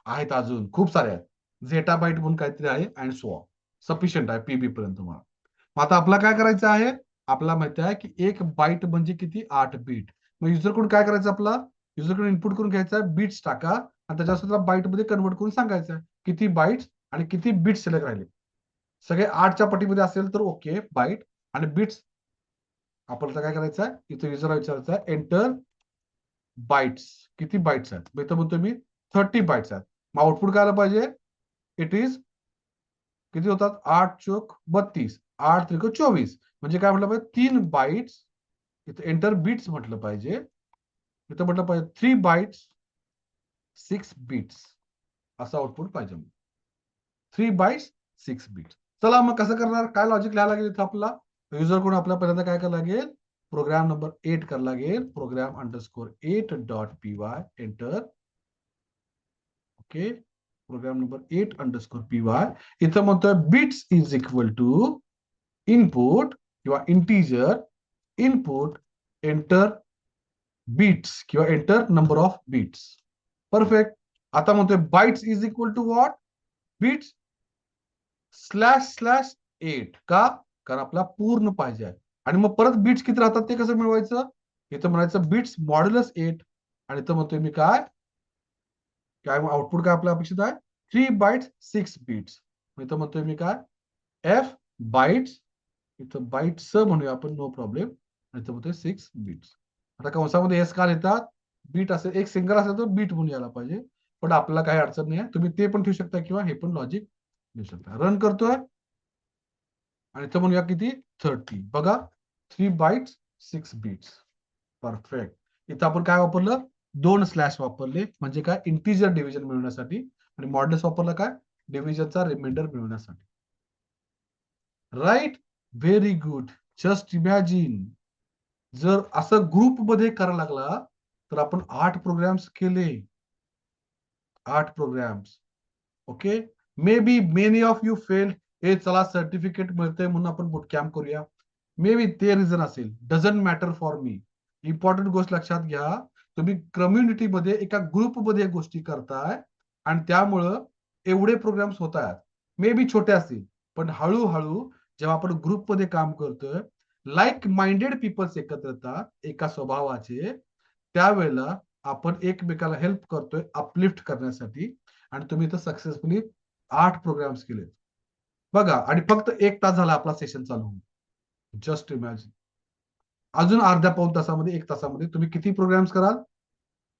आहेत अजून खूप सारे आहेत. झेटाबाईट म्हणून काहीतरी आहे अँड सो ऑन. सफिशियंट आहे पीबी पर्यंत तुम्हाला. मग आता आपला काय करायचं आहे? आपल्याला माहिती आहे की 1 बाईट म्हणजे किती? 8 बीट. मग युजरकडून काय करायचं? आपला युजरकडून इनपुट करून घ्यायचा आहे, बीट्स टाका आणि त्याच्यावर बाईट मध्ये कन्वर्ट करून सांगायचं आहे किती बाईट्स आणि किती बीट्स शिल्लक राहिले. सगळे 8च्या पटीमध्ये असेल तर ओके बाईट आणि बीट्स. आपल्याला काय करायचं आहे? इथं युजरला विचारायचं आहे एंटर बाईट्स. किती बाईट्स आहेत? मग इथं म्हणतो मी 30 बाईट्स आहेत. मग आउटपुट काय आलं पाहिजे? इट इज किती होतात? 8 चोक 32. 8 त्रिक 24. म्हणजे काय म्हटलं पाहिजे? 3 बाईट्स. इथं एंटर बीट्स म्हटलं पाहिजे. इथं म्हटलं पाहिजे 3 बाईट्स 6 बीट्स. असं आउटपुट पाहिजे. 3 बाईट्स 6 बीट्स. चला मग कसं करणार? काय लॉजिक लिहायला लागेल इथं आपला? युजर कडून आपल्याला पहिल्यांदा काय करायला लागेल? प्रोग्राम नंबर 8 करायला लागेल. Program underscore 8 dot P Y enter. Okay. Program number 8 underscore P Y. इथं म्हणतोय bits is equal to input किंवा इंटीजर इनपुट एंटर बीट्स किंवा enter number of bits. Perfect. आता म्हणतोय bytes is equal to what? Bits slash slash 8. का? कारण आपल्याला पूर्ण पाहिजे आहे. आणि मग परत बीट्स किती राहतात ते कसं मिळवायचं? इथं म्हणायचं बीट्स मॉड्युलस 8 आणि इथं म्हणतोय मी काय? काय आउटपुट काय आपल्या अपेक्षित आहे? 3 बाईट्स 6 बीट्स. इथं म्हणतोय मी काय? F bites. इथं बाईट्स म्हणूया आपण, नो प्रॉब्लेम. इथं म्हणतोय 6 बीट्स. आता कंसामध्ये एस का लिहितात? बीट असेल एक सिंगल असेल तर बीट म्हणून यायला पाहिजे. पण आपल्याला काही अडचण नाही आहे. तुम्ही ते पण ठेवू शकता किंवा हे पण लॉजिक देऊ शकता. रन करतोय आणि इथं म्हणूया किती? 30. बघा 3 बाईट्स 6 बीट्स. परफेक्ट. इथं आपण काय वापरलं? 2 स्लॅश वापरले म्हणजे काय? इंटिजर डिव्हिजन मिळवण्यासाठी. आणि मॉड्युलस वापरला काय? डिव्हिजनचा रिमाइंडर मिळवण्यासाठी. Right. Very good. Just imagine जर असं ग्रुप मध्ये करायला लागला तर आपण 8 प्रोग्राम्स केले. 8 programs. Okay. Maybe many of you fail. हे चला सर्टिफिकेट मिळतंय म्हणून आपण बुट कॅम्प करूया. मे बी ते रिझन असेल. Doesn't matter for me. Important गोष्ट लक्षात घ्या. तुम्ही कम्युनिटीमध्ये एका ग्रुपमध्ये गोष्टी करताय आणि त्यामुळं एवढे प्रोग्राम्स होत आहेत. मे बी छोटे असतील पण हळूहळू जेव्हा आपण ग्रुपमध्ये काम करतोय लाईक माइंडेड पीपल्स एकत्र येतात एका स्वभावाचे, त्यावेळेला आपण एकमेकाला हेल्प करतोय अपलिफ्ट करण्यासाठी. आणि तुम्ही इथं सक्सेसफुली 8 प्रोग्राम्स केले बघा. आणि फक्त 1 तास झाला आपला सेशन चालू होऊन. Just imagine. अजून अर्ध्या पाऊण तासामध्ये 1 तासामध्ये तुम्ही किती प्रोग्राम्स कराल?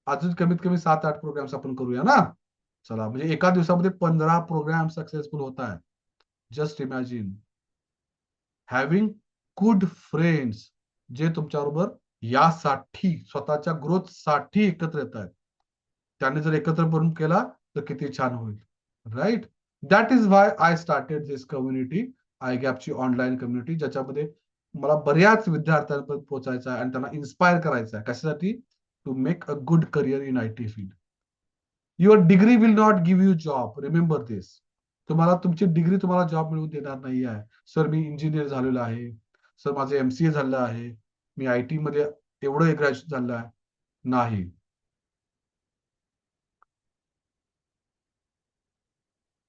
अजून कमीत कमी 7-8 प्रोग्राम्स आपण करूया ना. चला, म्हणजे एका दिवसामध्ये 15 प्रोग्राम सक्सेसफुल होत आहेत. Just imagine. Having good friends जे तुमच्याबरोबर यासाठी स्वतःच्या ग्रोथ साठी एकत्र येत आहेत. त्याने जर एकत्र करून केला तर किती छान होईल. Right. That is why I started this community, I गॅपची ऑनलाईन कम्युनिटी, ज्याच्यामध्ये मला बऱ्याच विद्यार्थ्यांपर्यंत पोहोचायचं आहे आणि त्यांना इन्स्पायर करायचं आहे. कशासाठी? To make a good career in IT field. Your degree will not give you job, remember this. तुम्हाला तुमची डिग्री तुम्हाला जॉब मिळवून देणार नाही आहे. सर मी इंजिनियर झालेलो आहे, सर माझं MCA झालं आहे, मी IT मध्ये एवढं ग्रॅज्युएट झालं आहे, नाही.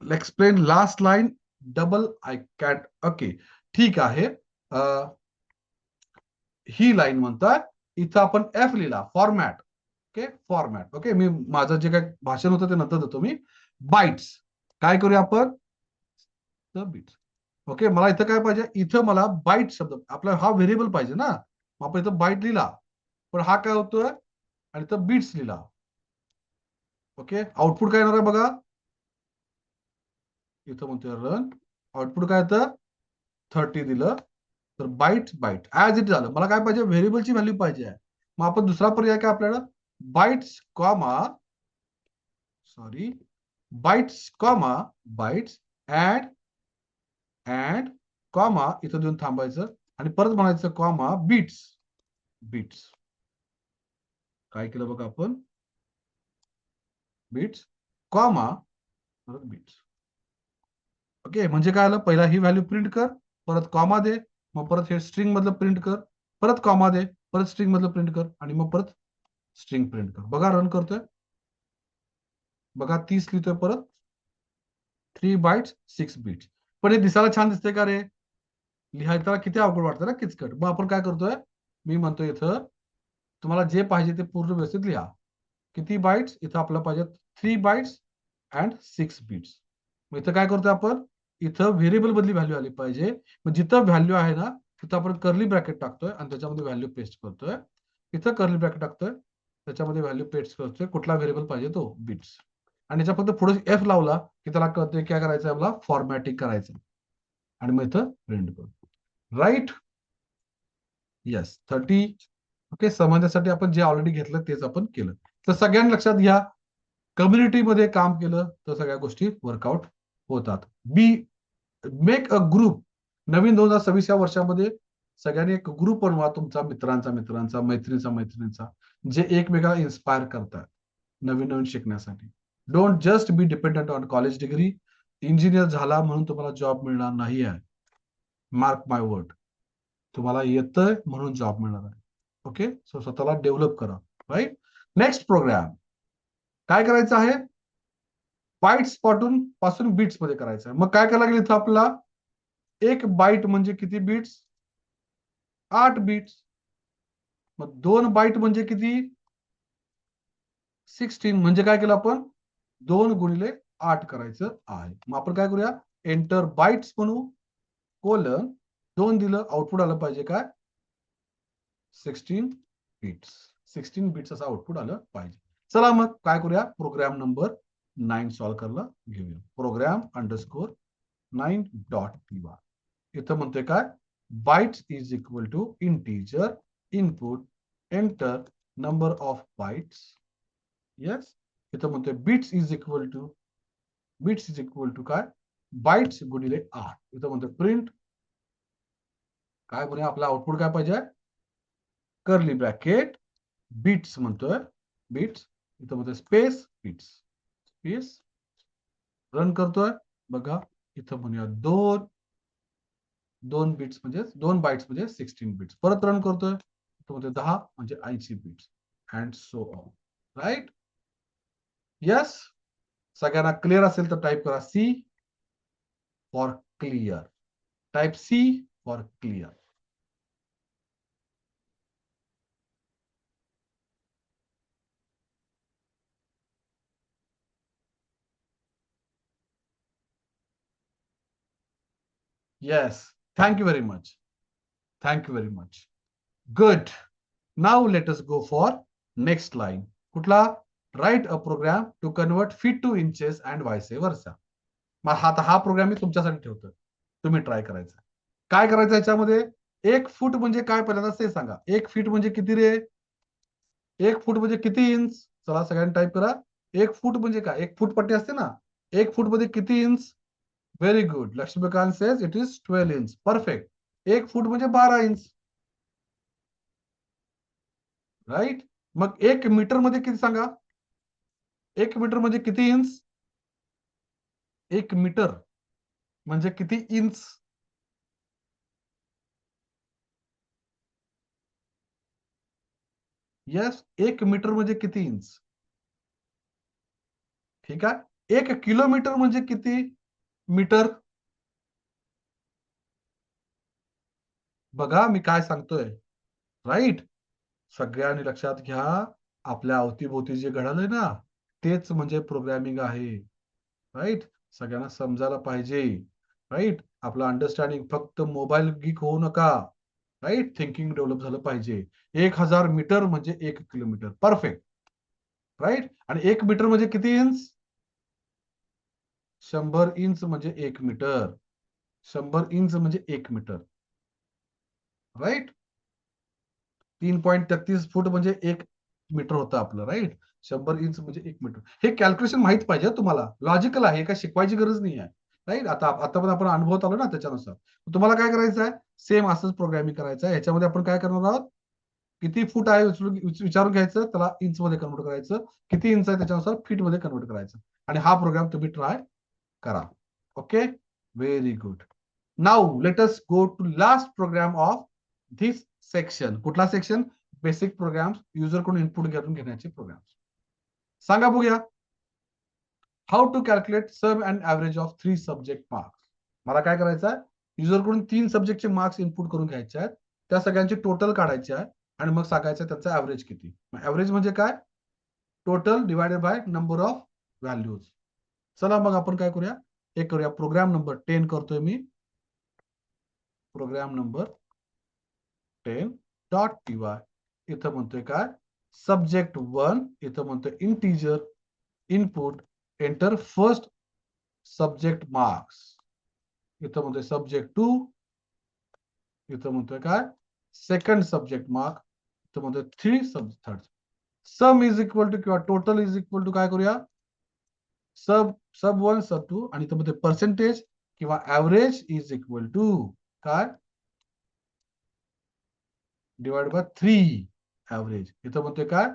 Explain last line double I cat. Okay, ठीक आहे. ही लाईन म्हणतात, इथं आपण F लिहिला, फॉर्मॅट. Okay, format. ओके, मी माझं जे काय भाषण होतं ते नंतर देतो मी. बाईट्स काय करूया आपण? बीट्स. ओके, मला इथं काय पाहिजे? इथं मला बाईट शब्द, आपला हा व्हेरिएबल पाहिजे ना. मग आपण इथं बाईट लिहिला, पण हा काय होतोय? आणि इथं बीट्स लिहिला. ओके, आउटपुट काय येणार आहे बघा. इथं म्हणतोय रन, आउटपुट काय येतं? 30 दिलं. तर बाईट बाईट ऍज इट झालं. मला काय पाहिजे? व्हेरिएबलची व्हॅल्यू पाहिजे आहे. मग आपण दुसरा पर्याय काय आपल्याला? Bytes comma, sorry, bytes comma bytes and comma इथं देऊन थांबायचं आणि परत म्हणायचं कॉमा बीट्स. बीट्स काय केलं बघा आपण? बीट्स कॉमा परत बीट्स. ओके, म्हणजे काय आलं? पहिला ही व्हॅल्यू प्रिंट कर, परत कॉमा दे, मग परत हे स्ट्रिंग मधलं प्रिंट कर, परत कॉमा दे, परत स्ट्रिंग मधलं प्रिंट कर आणि मग परत स्ट्रिंग प्रिंट कर. बघा रन करतोय, बघा 30 लिहितोय परत. 3 बाईट्स 6 बीट्स. पण हे दिसायला छान दिसतंय का रे? लिहायला किती अवघड वाटतं ना, किचकट. मग आपण काय करतोय? मी म्हणतोय इथं तुम्हाला जे पाहिजे ते पूर्ण व्यवस्थित लिहा. किती बाईट्स? इथं आपल्याला पाहिजे 3 बाईट्स अँड 6 बीट्स. मग इथं काय करतोय आपण? इथं व्हेरिएबल मधली व्हॅल्यू आली पाहिजे. मग जिथं व्हॅल्यू आहे ना तिथं आपण कर्ली ब्रॅकेट टाकतोय आणि त्याच्यामध्ये व्हॅल्यू पेस्ट करतोय. इथं कर्ली ब्रॅकेट टाकतोय, त्याच्यामध्ये व्हॅल्यू पेस्ट करतोय. कुठला व्हेरिएबल पाहिजे तो, बीट्स. आणि याच्या फक्त पुढे F लावला की त्याला कळतंय काय करायचं, आपला फॉर्मॅटिंग करायचं. आणि मग इथं प्रिंट करतो. राईट. येस, 30. ओके, समजण्यासाठी आपण जे ऑलरेडी घेतलं तेच आपण केलं. तर सगळ्यांनी लक्षात घ्या, कम्युनिटीमध्ये काम केलं तर सगळ्या गोष्टी वर्कआउट होतात. Be make a group. नवीन 2026 या वर्षामध्ये सगळ्यांनी एक ग्रुप बनवा, तुमचा मित्रांचा मैत्रिणीचा, जे एकमेकाला इन्स्पायर करतात नवीन नवीन शिकण्यासाठी. Don't just be dependent on college degree. Engineer झाला म्हणून तुम्हाला जॉब मिळणार नाही आहे. मार्क माय वर्ड. तुम्हाला येतंय म्हणून जॉब मिळणार आहे. ओके, सो स्वतःला डेव्हलप करा. राईट. नेक्स्ट प्रोग्राम काय करायचं आहे? बाईट्स पासून बीट्स मध्ये करायचं आहे. मग काय करायला लागेल इथं आपल्याला? एक बाईट म्हणजे किती बीट्स? 8 बीट्स. मग 2 बाईट म्हणजे किती? 16. म्हणजे काय केलं आपण? 2 गुणिले 8 करायचं आहे. मग आपण काय करूया? एंटर बाईट्स म्हणू, कोलन 2 दिलं, आउटपुट आलं पाहिजे काय? 16 बीट्स. 16 बीट्स असं आउटपुट आलं पाहिजे. चला मग काय करूया? प्रोग्राम नंबर 9 सॉल्व्ह करायला घेऊया. Program underscore 9 dot py. इथं म्हणतोय काय? Bytes is equal to integer input enter number of bytes. Yes. इथं म्हणतोय बीट्स इज इक्वल टू काय? बाईट्स गुणिले 8. इथं म्हणतोय प्रिंट काय म्हणूया, आपला आउटपुट काय पाहिजे? कर्ली ब्रॅकेट बीट्स म्हणतोय, बीट्स. इथं म्हणतोय स्पेस बीट्स, स्पेस. रन करतोय बघा. इथं म्हणूया 2 बीट्स म्हणजे 2 बाईट्स म्हणजे 16 बीट्स. परत रन करतोय, इथं म्हणतोय 10 म्हणजे 80 bits and so on. Right. Yes. सगळ्यांना क्लिअर असेल तर टाईप करा C for clear. Type C for clear. Yes. Thank you very much. Thank you very much. Good. Now let us go for next line. कुठला? Write a program to convert feet to inches and vice versa. मग हा प्रोग्राम मी तुमच्यासाठी ठेवतोय. तुम्ही ट्राय करायचा. काय करायचं याच्यामध्ये? 1 फूट म्हणजे काय पहिल्यांदा ते सांगा. 1 फीट म्हणजे किती रे? 1 फूट म्हणजे किती इंच? चला सगळ्यांनी टाईप करा. 1 फूट म्हणजे काय? 1 फूट पट्टी असते ना? 1 फूट मध्ये किती inch? Very good. Laxmikant says it is 12 inch. Perfect. 1 foot म्हणजे 12 इंच. राईट. मग 1 मीटर मध्ये किती सांगा? 1 मीटर म्हणजे किती इंच? 1 मीटर म्हणजे किती इंच? येस. 1 मीटर म्हणजे किती इंच? ठीक आहे. 1 किलोमीटर म्हणजे किती मीटर? बघा मी काय सांगतोय. राईट. सगळ्यांनी लक्षात घ्या. आपल्या अवतीभोवती जे घडलंय ना, तेच म्हणजे प्रोग्रॅमिंग आहे. राईट. सगळ्यांना समजायला पाहिजे. राईट. आपलं अंडरस्टँडिंग फक्त मोबाईल गीक होऊ नका. राईट. थिंकिंग डेव्हलप झालं पाहिजे. 1000 मीटर म्हणजे 1 किलोमीटर. परफेक्ट. राईट. आणि 1 मीटर म्हणजे किती इंच? 100 इंच म्हणजे 1 मीटर. 100 इंच म्हणजे 1 मीटर. राईट. 3.33 फूट म्हणजे 1 मीटर होतं आपलं. राईट. 100 इंच म्हणजे 1 मीटर. हे कॅल्क्युलेशन माहित पाहिजे तुम्हाला. लॉजिकल आहे. काय शिकवायची गरज नाही आहे. राईट. आता पण आपण अनुभवत आलो ना त्याच्यानुसार. तुम्हाला काय करायचं आहे? सेम असंच प्रोग्रामिंग करायचं आहे. ह्याच्यामध्ये आपण काय करणार आहोत? किती फूट आहे विचारून घ्यायचं, त्याला इंच मध्ये कन्वर्ट करायचं. किती इंच आहे त्याच्यानुसार फीट मध्ये कन्वर्ट करायचं. आणि हा प्रोग्राम तुम्ही ट्राय करा. Okay. Very good. Now let us go to last program of this section. कुठला सेक्शन? Basic programs. युजर कडून इनपुट घेऊन घेण्याचे प्रोग्राम. सांगा बघूया. How to calculate sum and average of 3 subject marks. मला काय करायचं आहे? युजर कडून 3 सब्जेक्टचे मार्क्स इनपुट करून घ्यायचे आहेत. त्या सगळ्यांची टोटल काढायची आहे आणि मग सांगायचं त्याचा ऍव्हरेज किती. ऍव्हरेज म्हणजे काय? Total divided by number of values. चला मग आपण काय करूया? एक करूया. प्रोग्राम नंबर 10 करतोय मी. Program number 10.py. इथं म्हणतोय काय? सब्जेक्ट 1. इथं म्हणतोय integer input enter first subject marks. इथं म्हणतोय सब्जेक्ट 2. इथं म्हणतोय काय? Second subject mark. इथं म्हणतोय 3 सम इज इक्वल टू किंवा टोटल इज इक्वल टू काय करूया? सब 1 सब 2 आणि इथं म्हणतोय पर्सेंटेज किंवा ऍव्हरेज इज इक्वल टू काय? Divide by 3 average. इथं म्हणतोय काय?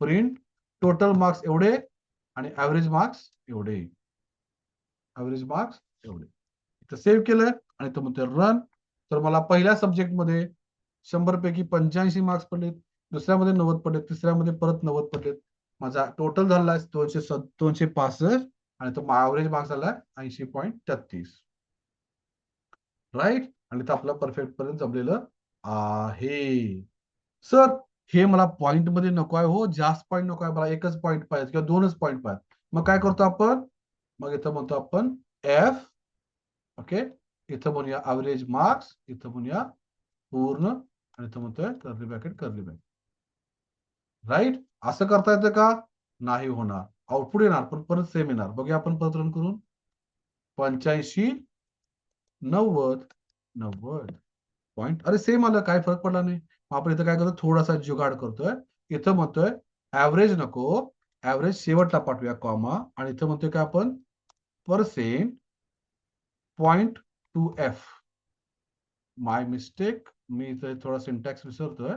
प्रिंट टोटल मार्क्स एवढे आणि ऍव्हरेज मार्क्स एवढे. ऍव्हरेज मार्क्स एवढे. इथं सेव्ह केलं आणि इथं म्हणतोय रन. तर मला पहिल्या सब्जेक्ट मध्ये 100 पैकी 85 मार्क्स पडलेत. दुसऱ्यामध्ये 90 पडलेत. तिसऱ्यामध्ये परत 90 पडलेत. माझा टोटल झाला 265 आणि तो ऍव्हरेज मार्क्स झाला 80.33. राईट. आणि तो आपला परफेक्ट पर्यंत जमलेलं आहे. सर हे मला पॉइंट मध्ये नको आहे हो. जास्त पॉइंट नको आहे मला. एकच पॉइंट पाहिजे किंवा 2च पॉइंट पाहिजे. मग काय करतो आपण? मग इथं म्हणतो आपण एफ. ओके. इथं म्हणूया ऍव्हरेज मार्क्स. इथं म्हणूया पूर्ण आणि इथं म्हणतोय curly bracket curly bracket. Right. असं करता येतं का? नाही होणार. आउटपुट येणार पण परत सेम येणार. बघूया आपण परत रन करून. 85 90 90 पॉइंट. अरे सेम आलं. काय फरक पडला नाही. आपण इथं काय करतो? थोडासा जुगाड करतोय. इथं म्हणतोय ऍव्हरेज नको. ऍव्हरेज शेवटला पाठवूया कॉमा आणि इथं म्हणतोय काय आपण? Percent .2f. माय मिस्टेक. मी इथं थोडा सिंटॅक्स विसरतोय.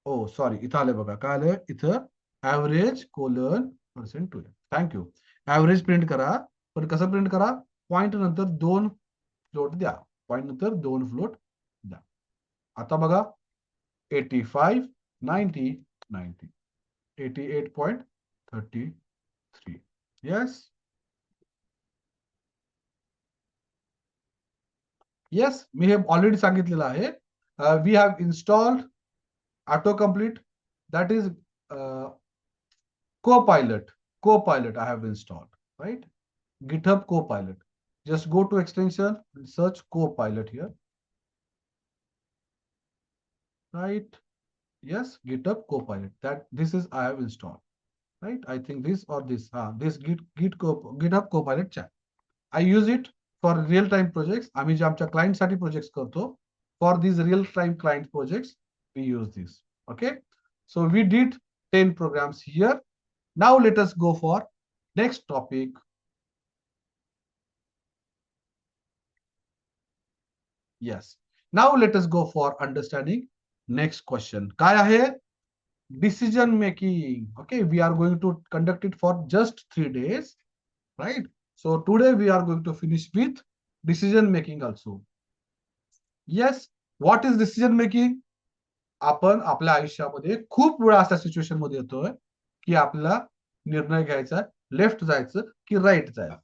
ओ सॉरी. इथं आलंय बघा. काय आलंय? इथं average colon %2. Thank you. Average print करा. पण कसं प्रिंट करा? पॉइंट नंतर 2 फ्लोट द्या. पॉइंट नंतर 2 फ्लोट द्या. आता बघा 85 90 90 88.33. येस. येस. मी हे ऑलरेडी सांगितलेलं आहे. We have installed auto complete. That is Copilot. Copilot I have installed. Right. GitHub Copilot. Just go to extension and search Copilot here. Right? Yes, GitHub Copilot. That this is I have installed. Right? I think this or this. This GitHub Copilot chat. I use it for real-time projects. आम्ही जे आमच्या client साठी projects करतो. For these real-time client projects, we use this. Okay. So we did 10 programs here. Now let us go for next topic. Yes. Now let us go for understanding next question. काय आहे? Decision making. Okay, we are going to conduct it for just 3 days, right? So today we are going to finish with decision making also. Yes, what is decision making? आपण आपल्या आयुष्यामध्ये खूप वेळा अशा सिच्युएशन मध्ये येतोय की आपल्याला निर्णय घ्यायचा, लेफ्ट जायचं की राईट जायचं.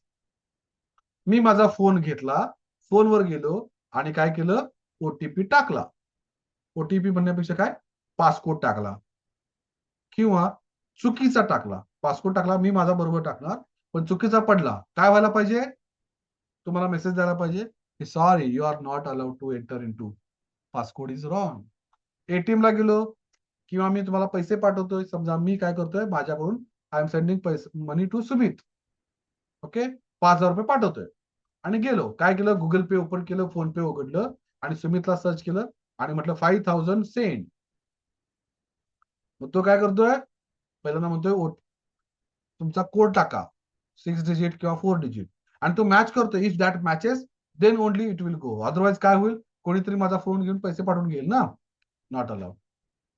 मी माझा फोन घेतला, फोनवर गेलो आणि काय केलं, ओटीपी टाकला. ओटीपी म्हणण्यापेक्षा काय, पासकोड टाकला किंवा चुकीचा टाकला. पासकोड टाकला, मी माझा बरोबर टाकणार, पण चुकीचा पडला. काय व्हायला पाहिजे, तुम्हाला मेसेज द्यायला पाहिजे की sorry, you are not allowed to enter into, passcode is wrong. ATM ला गेलो किंवा मी तुम्हाला पैसे पाठवतोय, समजा मी काय करतोय, माझ्याकडून आय एम सेंडिंग पैसे मनी टू सुमित. ओके, 5,000 रुपये पाठवतोय आणि गेलो, काय केलं, गुगल पे ओपन केलं, फोन पे उघडलं आणि सुमितला सर्च केलं आणि म्हटलं 5,000 सेंड. मग तो काय करतोय, पहिल्यांदा म्हणतोय तुमचा कोड टाका, 6 डिजिट किंवा 4 डिजिट, आणि तो मॅच करतो. If that matches then only it will go, otherwise काय होईल, कोणीतरी माझा फोन घेऊन पैसे पाठवून घेईल ना, नॉट अलाउड.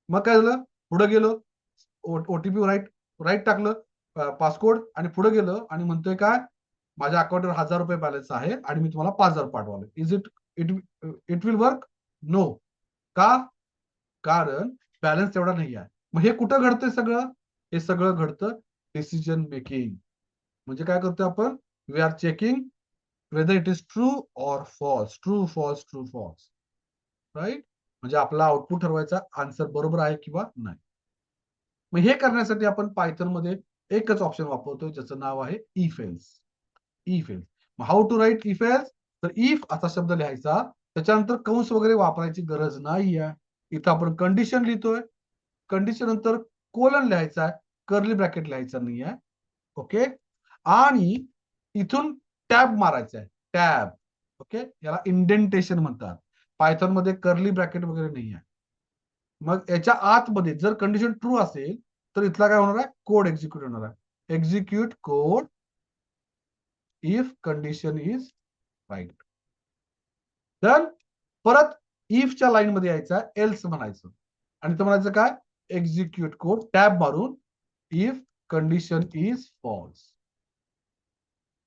मग काय झालं, पुढे गेलो, ओटीपी राईट राईट टाकलं, पासकोड, आणि पुढे गेलं आणि म्हणतोय काय, माझ्या अकाउंटवर 1,000 रुपये बॅलन्स आहे आणि मी तुम्हाला 5,000 पाठवाले. Is it it will work? No. का? कारण बॅलन्स तेवढा नाही आहे. मग हे कुठं घडतंय सगळं, हे सगळं घडतं डिसिजन मेकिंग. म्हणजे काय करतोय आपण, we are checking whether it is true or false, true false, true false, right. म्हणजे आपला आउटपुट ठरवायचा, आन्सर बरोबर आहे किंवा नाही. मग हे करण्यासाठी आपण पायथन मध्ये एकच ऑप्शन वापरतो, ज्याचं नाव आहे if else. If else. How to write if else, तर इफ असा शब्द लिहायचा, त्याच्यानंतर कंस वगैरे वापरायची गरज नाही आहे. इथं आपण कंडिशन लिहितोय, कंडिशन नंतर कोलन लिहायचा आहे, कर्ली ब्रॅकेट लिहायचा नाही आहे. ओके, आणि इथून टॅब मारायचा आहे, टॅब. ओके, याला इंडेंटेशन म्हणतात. पायथन मध्ये कर्ली ब्रॅकेट वगैरे नाही आहे. मग याच्या आतमध्ये जर कंडिशन ट्रू असेल तर इथला काय होणार आहे, कोड एक्झिक्यूट होणार आहे. Execute code if condition is right. तर परत इफच्या लाईन मध्ये यायचा, एल्स म्हणायचं, आणि तो म्हणायचं काय, एक्झिक्यूट कोड टॅब मारून if condition is false.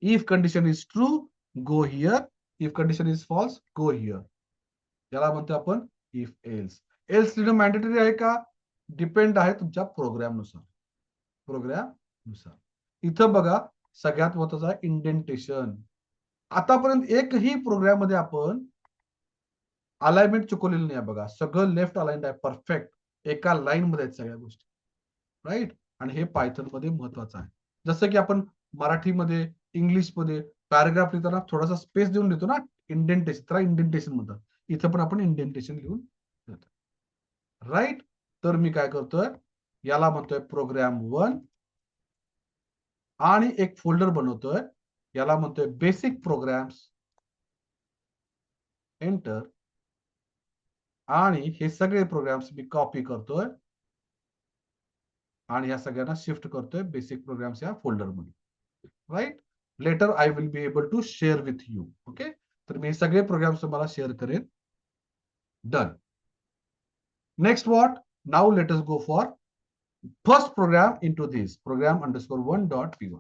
If condition is true, go here. If condition is false, go here. याला म्हणतो आपण इफ एल्स. एल्स लिहिणं मॅन्डेटरी आहे का, डिपेंड आहे तुमच्या प्रोग्रामनुसार. प्रोग्रामनुसार. इथं बघा, सगळ्यात महत्वाचं आहे इंडेंटेशन. आतापर्यंत एकही प्रोग्राम मध्ये आपण अलाइनमेंट चुकवलेलं नाही बघा, सगळं लेफ्ट अलाइंड आहे, परफेक्ट, एका लाईन मध्ये आहेत सगळ्या गोष्टी, राईट. आणि हे पायथन मध्ये महत्वाचं आहे. जसं की आपण मराठीमध्ये, इंग्लिशमध्ये पॅराग्राफ लिहिताना थोडासा स्पेस देऊन लिहितो ना, इंडेंटेशन, त्याला इंडेंटेशन म्हणतात. इथं पण आपण इंडेंटेशन लिहून देतो, राईट. तर मी काय करतोय, याला म्हणतोय प्रोग्राम 1 आणि एक फोल्डर बनवतोय, याला म्हणतोय बेसिक प्रोग्राम्स. एंटर. आणि हे सगळे प्रोग्राम्स मी कॉपी करतोय आणि या सगळ्यांना शिफ्ट करतोय बेसिक प्रोग्राम्स या फोल्डर मध्ये, right. Later I will be able to share with you. Okay, तर मी सगळे प्रोग्राम्स तुम्हाला शेअर करेन. Done. Next what, now let us go for first program into this program _1.py.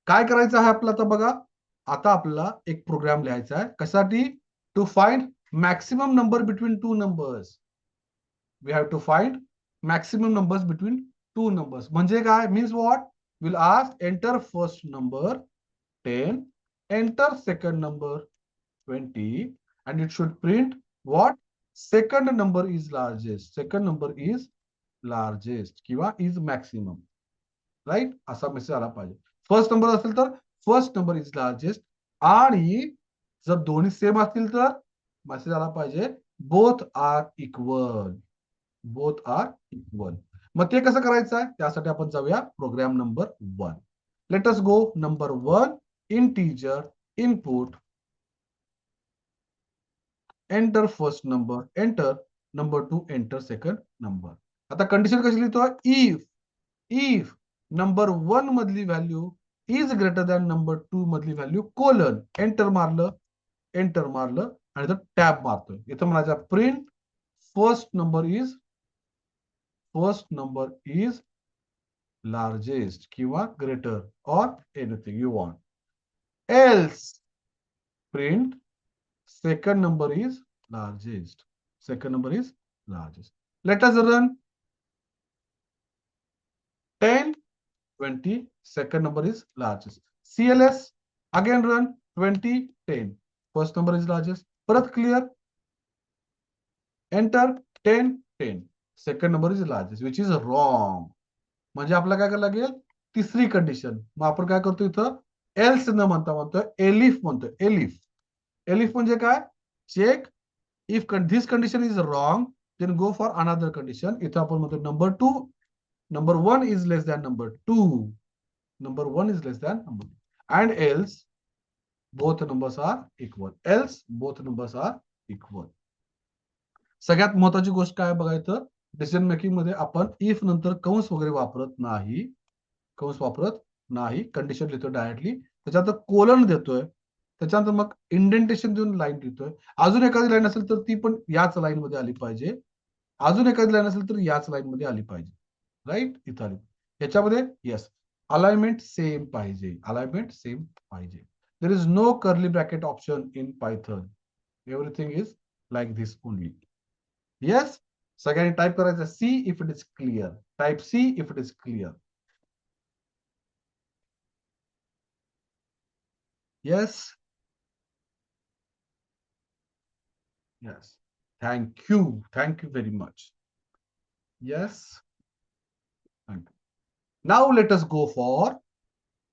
काय करायचं आहे आपलं, आता बघा, आता आपल्याला एक प्रोग्राम लिहायचा आहे, कशासाठी, to find maximum number between two numbers. We have to find maximum numbers between two numbers. म्हणजे काय, means what, will ask enter first number 10, enter second number 20, and it should print what, second number is largest, second number is largest किंवा is maximum, राईट. असा मेसेज आला पाहिजे. फर्स्ट नंबर असेल तर फर्स्ट नंबर इज लार्जेस्ट, आणि जर दोन्ही सेम असतील तर मेसेज आला पाहिजे both are equal. Both are equal. मग ते कसं करायचं आहे त्यासाठी आपण जाऊया program number 1. Let us go. Number 1 integer input enter first number, enter number 2, enter second number. आता कंडिशन कशी लिहितो? इफ नंबर 1 मधली value is greater than number 2 मधली व्हॅल्यू कोलन. एंटर मारलं आणि इथं टॅब मारतोय. इथं म्हणायचं print first number is largest किंवा ग्रेटर और anything you want. Else print second number is largest. Second number is largest. Let us run 10, 20. Second number is largest. CLS again run 20, 10. First number is largest. परत clear. Enter 10, 10. Second number is largest, which is wrong. म्हणजे आपल्याला काय करायला लागेल? तिसरी कंडिशन. मग आपण काय करतो इथं? एल्स न म्हणतोय एलिफ म्हणतोय. एलिफ म्हणजे काय? Check if this condition is wrong, then go for another condition. इथं आपण म्हणतो number 1 is less than number 2. Number 1 is less than number 2. And else both numbers are equal. Else both numbers are equal. सगळ्यात महत्वाची गोष्ट काय बघायचं, डिसिजन मेकिंग मध्ये आपण इफ नंतर कंस वगैरे वापरत नाही. कंडिशन लिहितो डायरेक्टली. त्याच्यानंतर कोलन देतोय. त्याच्यानंतर मग इंडेंटेशन देऊन लाईन लिहितोय. अजून एखादी लाईन असेल तर ती पण याच लाईन मध्ये आली पाहिजे. अजून एखादी लाईन असेल तर याच लाईन मध्ये आली पाहिजे. राईट? इथं आली. याच्यामध्ये येस अलाइनमेंट सेम पाहिजे. There is no curly bracket option in Python. Everything is like this only. Yes? सगळ्यांनी टाईप करायचं see if it is clear. Type C if it is clear. Yes. Yes. Thank you. Thank you very much. Yes. Thank you. Now let us go for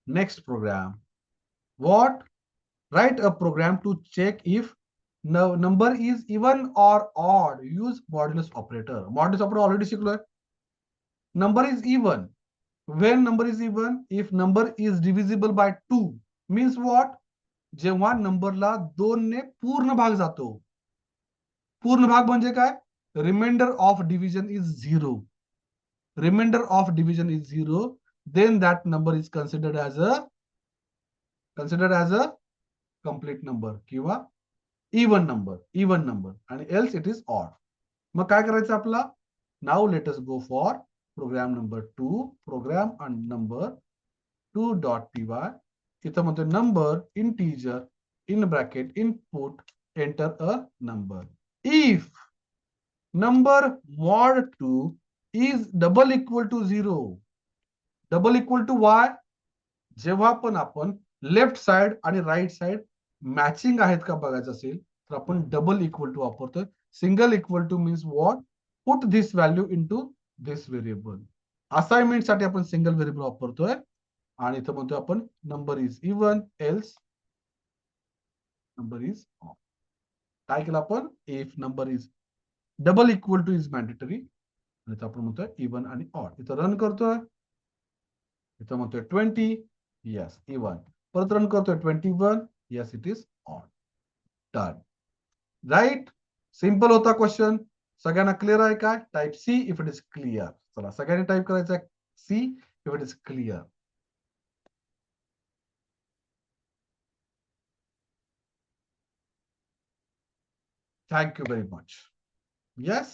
next program. What? Write a program to check if number is even or odd. Use modulus operator. Modulus operator already शिकलोय. Number is even. When number is even, if number is divisible by 2, means what? जेव्हा नंबरला 2 ने पूर्ण भाग जातो. पूर्ण भाग म्हणजे काय? Reminder of division is 0. Remainder of division is 0, then that number is considered as a complete number किंवा even number and else it is odd. मग काय करायचं आपला? Now let us go for program number 2. Program and number 2.py. इथं म्हणतो number integer in bracket input enter a number. If number mod 2 is double equal to 0. Double equal to y. जेव्हा पण आपण लेफ्ट साइड आणि राईट साइड मॅचिंग आहेत का बघायचं असेल तर आपण डबल इक्वल टू वापरतोय. Single equal two means what? Put this value into this variable. Assignment साठी आपण सिंगल व्हेरिएबल वापरतोय आणि इथं म्हणतोय आपण number is even else number is odd. काय केलं आपण? If number is double equal two is mandatory आणि इथं आपण म्हणतोय इवन आणि ऑड. इथं रन करतोय. इथं म्हणतोय 20. Yes even. परत रन करतोय 21. Yes it is odd. Done. Right? Simple होता क्वेश्चन. सगळ्यांना क्लिअर आहे काय? Type C if it is clear. चला सगळ्यांनी टाईप करायचं आहे see if it is clear. Thank you very much. Yes.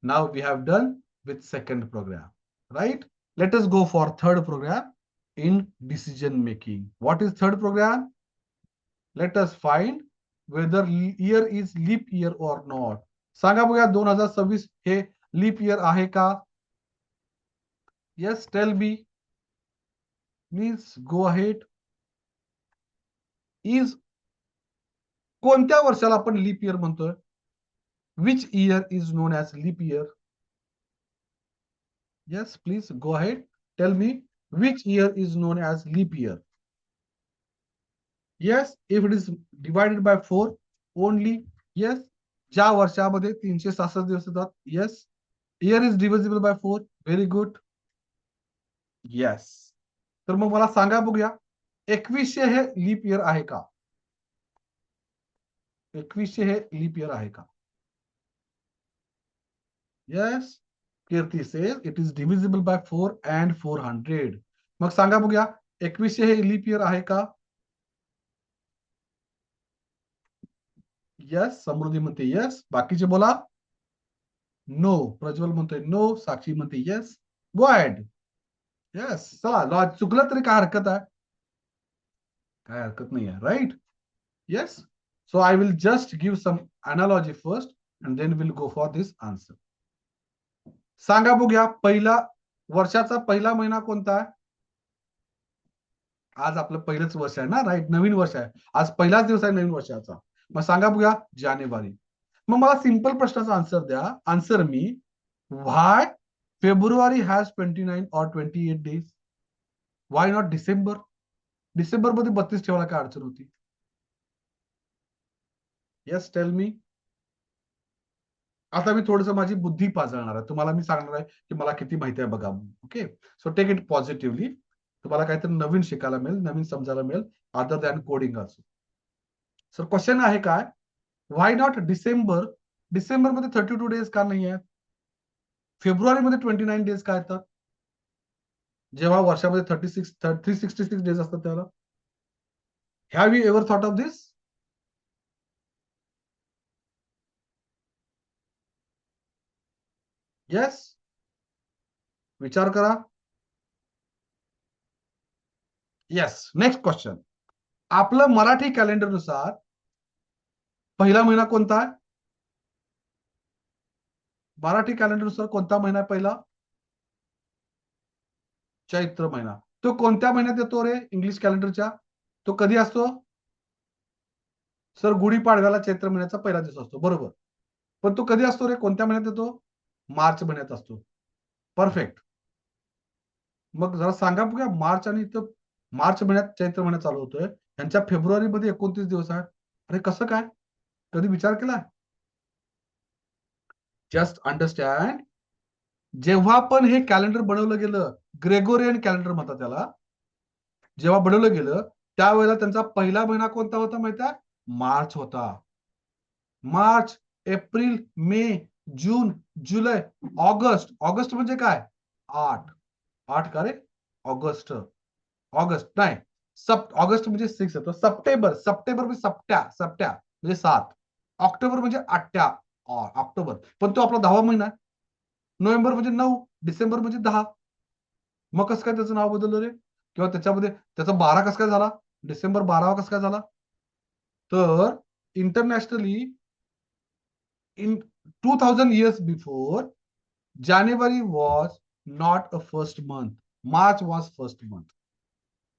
Now we have done with second program. Right? Let us go for third program in decision making. What is third program? Let us find whether year is leap year or not. सांगा बघा 2026 हे लीप इयर आहे का? Yes, tell me. Please go ahead. Is कोणत्या वर्षाला आपण लीप इयर म्हणतोय? Which year is known as leap year? Yes, please go ahead. Tell me which year is known as leap year. Yes. If it is divided by 4 only. Yes. ज्या वर्षामध्ये 366 दिवस येतात. Yes. Year is divisible by 4. Very good. Yes. तर मग मला सांगा बघूया, 2100 हे लीप इयर आहे का? 2100 हे लीप इयर आहे का? Yes. Kirti says it is divisible by 4 and 400. मग सांगा बघूया, 2100 हे लीप इयर आहे का? येस. समृद्धी म्हणते येस. बाकीचे बोला नो. प्रज्वल म्हणतोय नो. साक्षी म्हणते येस. Go ahead. येस. चला, लॉज चुकलं तरी काय हरकत आहे? काय हरकत नाही आहे, right? Yes. So I will just give some analogy first and then will go for this answer. सांगा बघूया, वर्षाचा पहिला महिना कोणता आहे? आज आपलं पहिलंच वर्ष आहे ना, राईट? नवीन वर्ष आहे. आज पहिलाच दिवस आहे नवीन वर्षाचा. मग सांगा बघूया, जानेवारी. मग मला सिंपल प्रश्नाचा आन्सर द्या. आन्सर मी, व्हाय फेब्रुवारी हॅज 29 और 28 days? Why not December? December मध्ये 32 ठेवायला काय अडचण होती? Yes, tell me. आता मी थोडस माझी बुद्धी पाजळणार आहे. तुम्हाला मी सांगणार आहे की मला किती माहिती आहे बघा. Okay, so take it positively. तुम्हाला काहीतरी नवीन शिकायला मिळेल, नवीन समजायला मिळेल, अदर दॅन कोडिंग असो. सर क्वेश्चन आहे काय, व्हाय नॉट डिसेंबर? डिसेंबर मध्ये 32 डेज का नाही आहेत? फेब्रुवारी मध्ये 29 डेज का येतात, जेव्हा वर्षामध्ये 366 डेज असतात त्याला? Have you ever thought of this? Yes. विचार करा. येस. Next question. आपलं मराठी कॅलेंडर नुसार पहिला महिना कोणता आहे? मराठी कॅलेंडर नुसार कोणता महिना आहे पहिला? चैत्र महिना. तो कोणत्या महिन्यात येतो रे इंग्लिश कॅलेंडरच्या? तो कधी असतो? सर गुढीपाडव्याला चैत्र महिन्याचा पहिला दिवस असतो, बरोबर. पण तो कधी असतो रे, कोणत्या महिन्यात येतो? मार्च महिन्यात असतो. परफेक्ट. मग जरा सांगा बघा, मार्च आणि इथं मार्च महिन्यात चैत्र महिना चालू होतोय, त्यांच्या फेब्रुवारी मध्ये 29 दिवस आहेत. अरे कसं काय? कधी विचार केला? Just understand. जेव्हा पण हे कॅलेंडर बनवलं गेलं, ग्रेगोरियन कॅलेंडर म्हणतात त्याला, जेव्हा बनवलं गेलं त्यावेळेला त्यांचा पहिला महिना कोणता होता माहिती आहे? मार्च होता. मार्च, एप्रिल, मे, जून, जुलै, ऑगस्ट. ऑगस्ट म्हणजे काय? 8. 8 का रे? ऑगस्ट. ऑगस्ट नाही, ऑगस्ट म्हणजे 6 येतो. सप्टेंबर. सप्टेंबर म्हणजे सप्ट्या. सप्ट्या म्हणजे 7. ऑक्टोबर म्हणजे आठ्या. ऑक्टोबर. पण तो आपला 10वा महिना आहे. नोव्हेंबर म्हणजे 9. डिसेंबर म्हणजे 10. मग कसं काय त्याचं नाव बदललं रे? किंवा त्याच्यामध्ये त्याचा 12 कसं काय झाला? डिसेंबर 12वा कसं काय झाला? तर internationally in 2000 years before, January was not a first month. March was first month.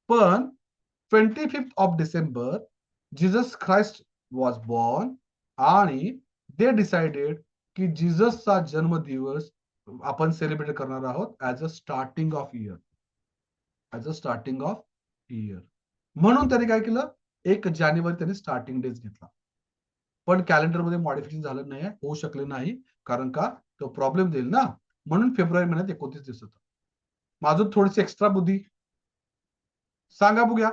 पण 25th of December, Jesus Christ was born आणि they decided की जीससचा जन्मदिवस आपण सेलिब्रेट करणार आहोत as a starting of year. As a starting of year. म्हणून त्यांनी काय केलं, 1 जानेवारी त्यांनी स्टार्टिंग डेज घेतला. पण कॅलेंडरमध्ये मॉडिफिकेशन झालं नाही, होऊ शकले नाही, कारण का तो प्रॉब्लेम देईल ना. म्हणून फेब्रुवारी महिन्यात 29 दिवस होतं. माझं थोडीशी एक्स्ट्रा बुद्धी. सांगा बघूया,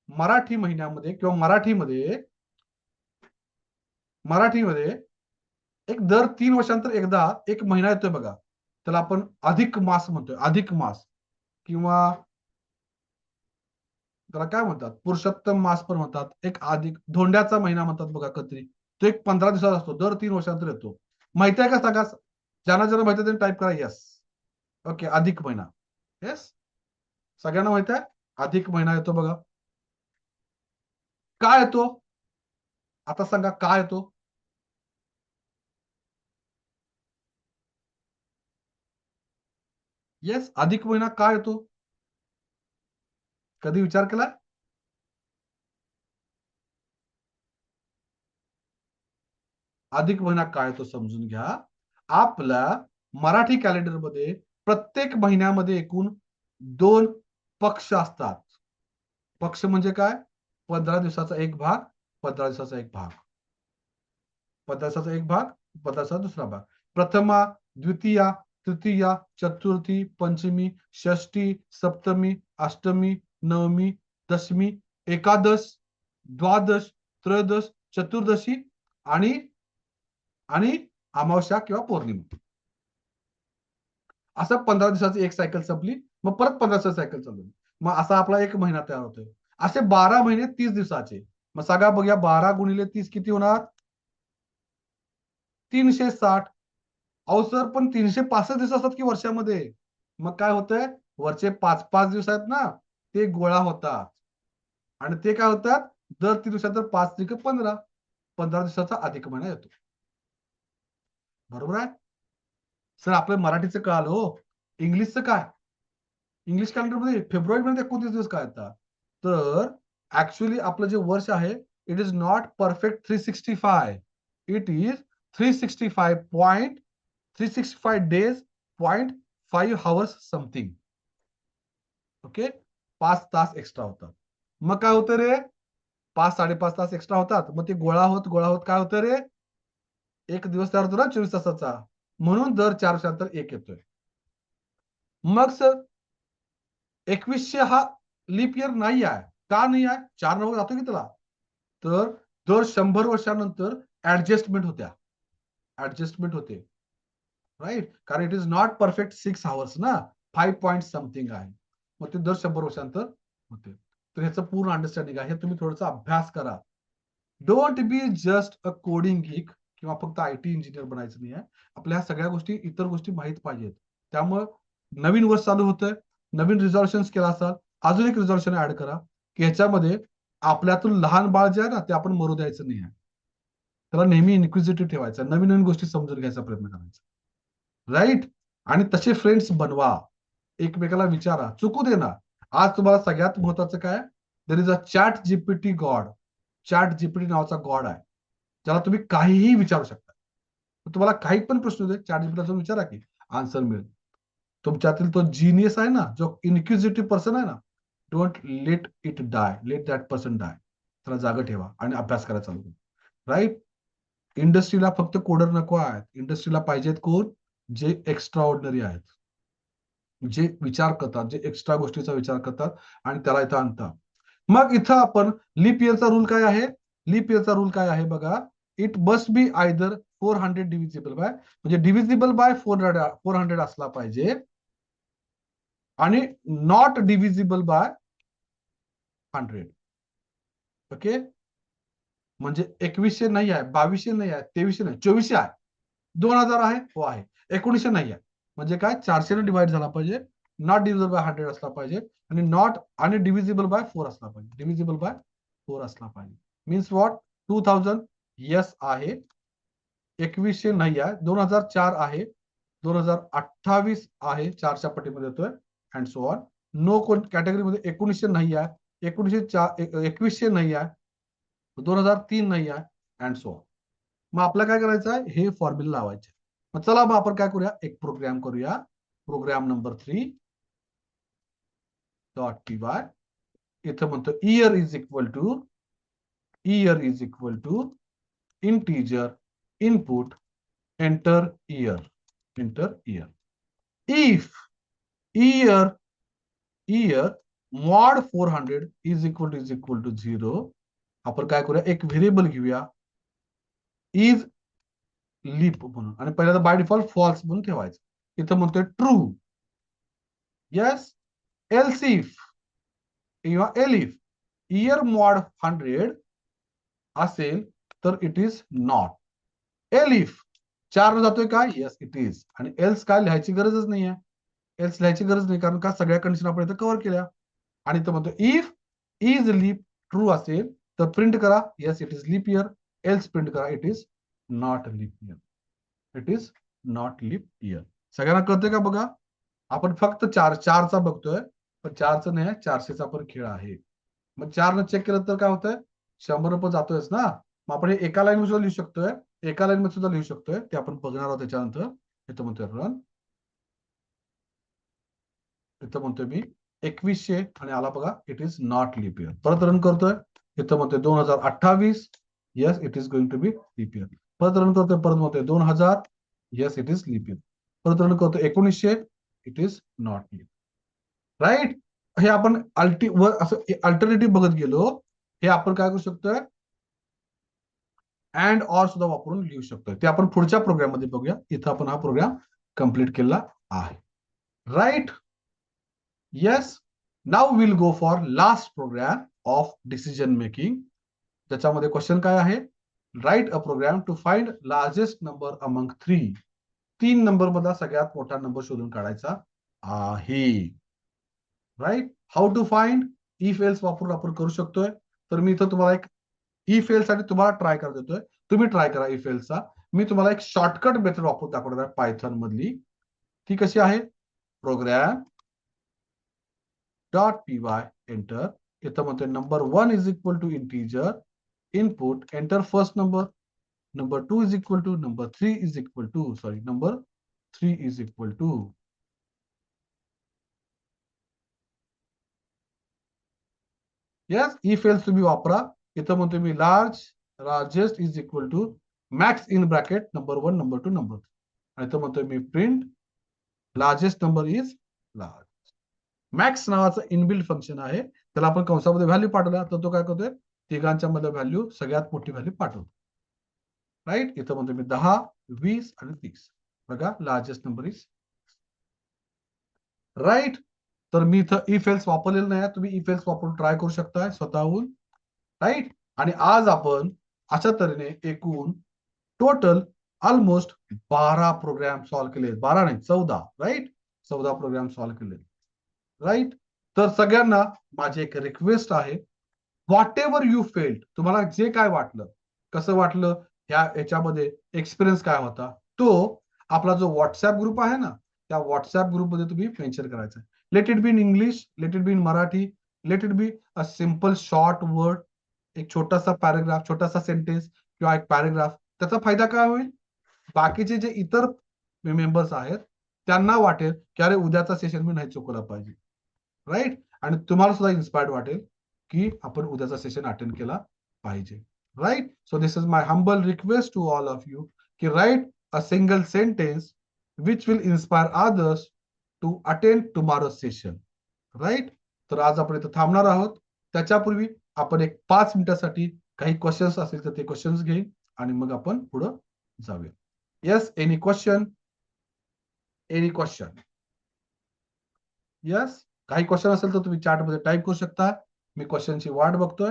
मराठी महिन्यामध्ये किंवा मराठीमध्ये एक दर 3 वर्षांतर एकदा एक महिना येतोय बघा, त्याला आपण अधिक मास म्हणतोय. अधिक मास किंवा त्याला काय म्हणतात, पुरुषोत्तम मास पण म्हणतात. एक अधिक धोंड्याचा महिना म्हणतात बघा कधी. तो एक 15 दिवसाचा असतो, दर 3 वर्षांतर येतो. माहिती आहे का सांगा? ज्यांना ज्यांना माहिती आहे त्यांनी टाईप करा येस. ओके, अधिक महिना. येस. सगळ्यांना माहित आहे अधिक महिना येतो बघा. काय येतो? आता सांगा काय येतो? येस, अधिक महिना काय येतो? कधी विचार केला? अधिक महिना काय येतो समजून घ्या. आपल्या मराठी कॅलेंडर मध्ये प्रत्येक महिन्यामध्ये एकूण 2 पक्ष असतात. पक्ष म्हणजे काय? 15 दिवसाचा एक भाग, 15 दिवसाचा एक भाग, 15 दिवसाचा एक भाग, 15 दिवसाचा दुसरा भाग. प्रथमा, द्वितीया, तृतीया, चतुर्थी, पंचमी, षष्ठी, सप्तमी, अष्टमी, नवमी, दशमी, एकादश, द्वादश, त्रयोदश, चतुर्दशी आणि आणि अमावस्या किंवा पौर्णिमा. असं 15 दिवसाची एक सायकल संपली, मग परत 15 दिवसाची सायकल चालू. मग असा आपला एक महिना तयार होतोय. असे 12 महिने 30 दिवसाचे. मग सगळा बघूया, 12 गुणिले 30 किती होणार? 360. अहो सर, पण 365 दिवस असतात की वर्षामध्ये. मग काय होतंय, वरचे 5-5 दिवस आहेत ना, ते गोळा होतात आणि ते काय होतात, दर 3 दिवसात 5 त्रिक 15, 15 दिवसाचा अधिक महिना येतो. बरोबर आहे सर? आपलं मराठीचं कळालं हो. इंग्लिशचं काय? इंग्लिश कॅलेंडर मध्ये फेब्रुवारी मध्ये 29 दिवस काय येतात? तर ऍक्च्युअली आपलं जे वर्ष आहे, it is not perfect 365. It is 365 days, 0.5 hours something. Okay, 5 तास एक्स्ट्रा होतात. मग काय होतं रे, 5-5.5 तास एक्स्ट्रा होतात. मग ते गोळा होत काय होतं रे, एक दिवस तयार होतो ना 24 तासाचा. म्हणून दर 4 वर्षांतर एक येतोय. मग सर 2100 हा लीप इयर नाही आहे. का नाही आहे? 4 नंबर जातो की त्याला. तर दर 100 वर्षानंतर ऍडजस्टमेंट होते. राईट, कारण it is not perfect 6 hours ना, 5 पॉइंट समथिंग आहे. मग ते दर 100 वर्षांतर होते. तर ह्याचं पूर्ण अंडरस्टँडिंग आहे. हे तुम्ही थोडासा अभ्यास करा. Don't be just a coding geek किंवा फक्त IT इंजिनियर बनायचं नाही आहे. आपल्या सगळ्या गोष्टी, इतर गोष्टी माहीत पाहिजेत. त्यामुळं नवीन वर्ष चालू होतंय, नवीन रिझॉल्युशन केला असाल, अजून एक रिझॉल्युशन ऍड करा की ह्याच्यामध्ये आपल्यातून लहान बाळ जे आहे ना, ते आपण मरू द्यायचं नाही आहे. त्याला नेहमी इन्क्विजिटिव्ह ठेवायचं, नवीन नवीन गोष्टी समजून घ्यायचा प्रयत्न करायचा. राईट? आणि तसे फ्रेंड्स बनवा, एकमेकाला विचारा, चुकू दे ना. आज तुम्हाला सगळ्यात महत्वाचं काय, there is a chat GPT God. Chat GPT नावाचा गॉड आहे, ज्याला तुम्ही काहीही विचारू शकता. तुम्हाला काही पण प्रश्न दे, चॅट जीपीटीला जाऊन विचारा की आन्सर मिळेल. तुमच्यातील तो जीनियस आहे ना, जो इन्क्विजिटिव्ह पर्सन आहे ना, don't let it die, let that person die. त्याला जागा ठेवा आणि अभ्यास करायला चालू करा. राईट? इंडस्ट्रीला फक्त कोडर नको आहेत, इंडस्ट्रीला पाहिजेत कोण, जे एक्स्ट्रा ऑर्डिनरी आहेत, जे विचार करतात, जे एक्स्ट्रा गोष्टीचा विचार करतात आणि त्याला इथं आणतात. मग इथं आपण लीप इयरचा रूल काय आहे? लीप इयरचा रूल काय आहे बघा, it must be either 400 divisible by, म्हणजे डिव्हिजिबल बाय 400 असला पाहिजे आणि नॉट डिव्हिजिबल बाय 100. ओके, म्हणजे 2100 नाही आहे, 2200 नाही आहे, 2300 नाही, 2400 आहे. 2000 आहे, हो आहे. 1900 नाही आहे, म्हणजे काय, 400 ने डिवाइड झाला पाहिजे, नॉट डिव्हिजिबल बाय 100 असला पाहिजे आणि डिव्हिजिबल बाय 4 असला पाहिजे. डिव्हिजिबल बाय 4 असला पाहिजे. मीन्स व्हॉट, 2000 यस आहे, 2100 नाही आहे, 2004 आहे, 2028 आहे, 4च्या पटीमध्ये येतोय, अँड सो ऑन. नो कॅटेगरीमध्ये 1900 नाही आहे, 2100 नाही आहे, 2003 नाही आहे, अँड सो ऑन. मग आपल्याला काय करायचं आहे, हे फॉर्म्युला लावायचे. मग चला, मग आपण काय करूया, एक प्रोग्राम करूया. Program number 3 dot P Y. इथं म्हणतो year is equal to integer input enter year. If year mod 400 is equal to 0, आपण काय करूया, एक व्हेरिएबल घेऊया इज लीप म्हणून, आणि पहिल्यांदा बाय डिफॉल्ट फॉल्स म्हणून ठेवायचं. इथं म्हणतोय ट्रू. येस, एल्स इफ किंवा एलिफ इयर मॉड 100 असेल तर इट इज नॉट. एलिफ 4 जातोय काय, येस इट इज. आणि एल्स काय लिहायची गरजच नाही आहे, एल्स लिहायची गरज नाही, कारण का सगळ्या कंडिशन आपण इथं कव्हर केल्या. आणि इथं म्हणतो इफ इज लीप ट्रू असेल तर प्रिंट करा yes it is leap year, else print करा it is not leap year. It is not leap year. सगळ्यांना कळतंय का बघा? आपण फक्त 4चा बघतोय, पण 4चं नाही, 400चा पण खेळ आहे. मग 4 न चेक केलं तर काय होतंय, 100 जातोयच ना. मग आपण हे एका लाईन मध्ये लिहू शकतोय, एका लाईन मध्ये सुद्धा लिहू शकतोय, ते आपण बघणार आहोत त्याच्यानंतर. इथं म्हणतोय रन, इथं म्हणतोय मी 2100 आणि आला बघा, it is not leap year. परत रन करतोय, इथं म्हणते 2028, yes it is going to be leap year. परत रन करतोय, परत म्हणते 2000, yes it is leap year. परत रन करतो 1900, it is not leap. Right. हे आपण असं अल्टरनेटिव्ह बघत गेलो. हे आपण काय करू शकतोय, अँड ऑर सुद्धा वापरून लिहू शकतोय. ते आपण पुढच्या प्रोग्राम मध्ये बघूया. इथं आपण हा प्रोग्राम कंप्लीट केला आहे. Right. Yes. Now will go for last program of decision making. त्याच्यामध्ये क्वेश्चन काय आहे, right a program to find largest number among 3. 3 number मधला सगळ्यात मोठा नंबर शोधून काढायचा आहे. Right. How to find, if else वापरून आपण करू शकतोय. तर मी इथं तुम्हाला एक इफ एल्स साठी तुम्हाला ट्राय करा देतोय. तुम्ही ट्राय करा इफ एल्सचा. मी तुम्हाला एक शॉर्टकट मेथड वापरून दाखवणार आहे पायथन मधली. ती कशी आहे, program dot P Y enter. इथं म्हणतोय number 1 is equal to integer input enter first number. Number 2 is equal to, number 3 is equal to, sorry, number 3 is equal to. Yes, if else तुम्ही वापरा. इथं म्हणतो मी largest is equal to max in bracket number 1, number 2, number 3. आणि इथं म्हणतोय मी print largest number is large. Max नावाचं इनबिल्ट फंक्शन आहे. त्याला आपण कंसामध्ये व्हॅल्यू पाठवला तर तो काय करतोय, तिघांच्या मध्ये व्हॅल्यू सगळ्यात मोठी व्हॅल्यू पाठवतो. राईट. इथं म्हणतो मी 10, 20 आणि 30. बघा लार्जेस्ट नंबर इज राईट. तर मी इथं इफ एल्स वापरलेलं नाही. तुम्ही इफ एल्स वापरून ट्राय करू शकताय स्वतःहून. राईट. आणि आज आपण अशा तऱ्हेने एकूण टोटल ऑलमोस्ट 12 प्रोग्राम सॉल्व्ह केले. 12 नाही, 14. राईट. 14 प्रोग्राम सॉल्व्ह केले. राईट. तर सगळ्यांना माझी एक रिक्वेस्ट आहे, व्हॉट एव्हर यू फेल्ड, तुम्हाला जे काय वाटलं, कसं वाटलं, याच्यामध्ये एक्सपिरियन्स काय होता, तो आपला जो व्हॉट्सअप ग्रुप आहे ना, त्या व्हॉट्सअप ग्रुपमध्ये तुम्ही मेन्शन करायचं. Let it be in English, let it be in Marathi, let it be a simple short word, एक छोटासा पॅराग्राफ, छोटासा सेंटेन्स किंवा एक पॅराग्राफ. त्याचा फायदा काय होईल, बाकीचे जे इतर मेंबर्स आहेत त्यांना वाटेल की अरे उद्याचा सेशन मी नाही चुकवला पाहिजे. राईट. आणि तुम्हाला सुद्धा इन्स्पायर्ड वाटेल की आपण उद्याचा सेशन अटेंड केला पाहिजे. Right. So this is my humble request to all of you की right a single sentence which will inspire others to attend tomorrow session. Right. तर आज आपण इथं थांबणार आहोत. त्याच्यापूर्वी आपण एक 5 मिनिटासाठी काही क्वेश्चन्स असतील तर ते क्वेश्चन्स घेईन आणि मग आपण पुढे जाऊया. Yes, any question, any question. Yes, काही क्वेश्चन असेल तर तुम्ही चॅटमध्ये टाईप करू शकता. मी क्वेश्चनची वाट बघतोय.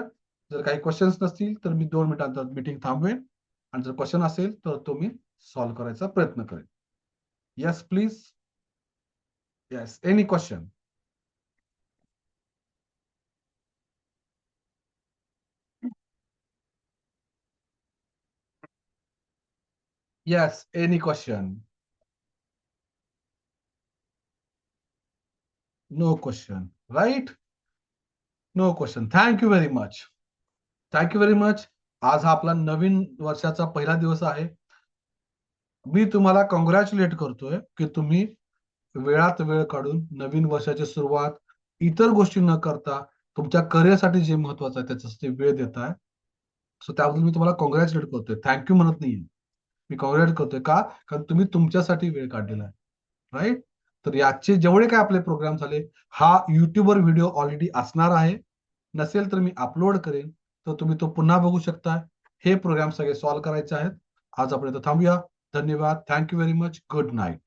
जर काही क्वेश्चन्स नसतील तर मी 2 मिनिटांतर मीटिंग थांबवेन आणि जर क्वेश्चन असेल तर तो मी सॉल्व्ह करायचा प्रयत्न करेन. Yes please. Yes, any question. Yes, any question? No question, right? No question. Thank you very much. Thank you very much. आज हा आपला नवीन वर्षाचा पहिला दिवस आहे. मी तुम्हाला कॉंग्रॅच्युलेट करतोय की तुम्ही वेळात वेळ काढून नवीन वर्षाची सुरुवात इतर गोष्टी न करता तुमच्या करिअरसाठी जे महत्वाचं आहे त्याच्यासाठी वेळ देताय. सो त्याबद्दल मी तुम्हाला कॉंग्रॅच्युलेट करतोय. थँक्यू म्हणत नाहीये, मी कॉंग्रॅच्युलेट करतोय. का? कारण तुम्ही तुमच्यासाठी वेळ काढलेला आहे. राईट. तर याचे जेवढे काय आपले प्रोग्राम झाले, हा युट्यूबवर व्हिडिओ ऑलरेडी असणार आहे. नसेल तर मी अपलोड करेन, तर तुम्ही तो पुन्हा बघू शकता. हे प्रोग्राम सगळे सॉल्व्ह करायचे आहेत. आज आपण इथं थांबूया. धन्यवाद. Thank you very much. Good night.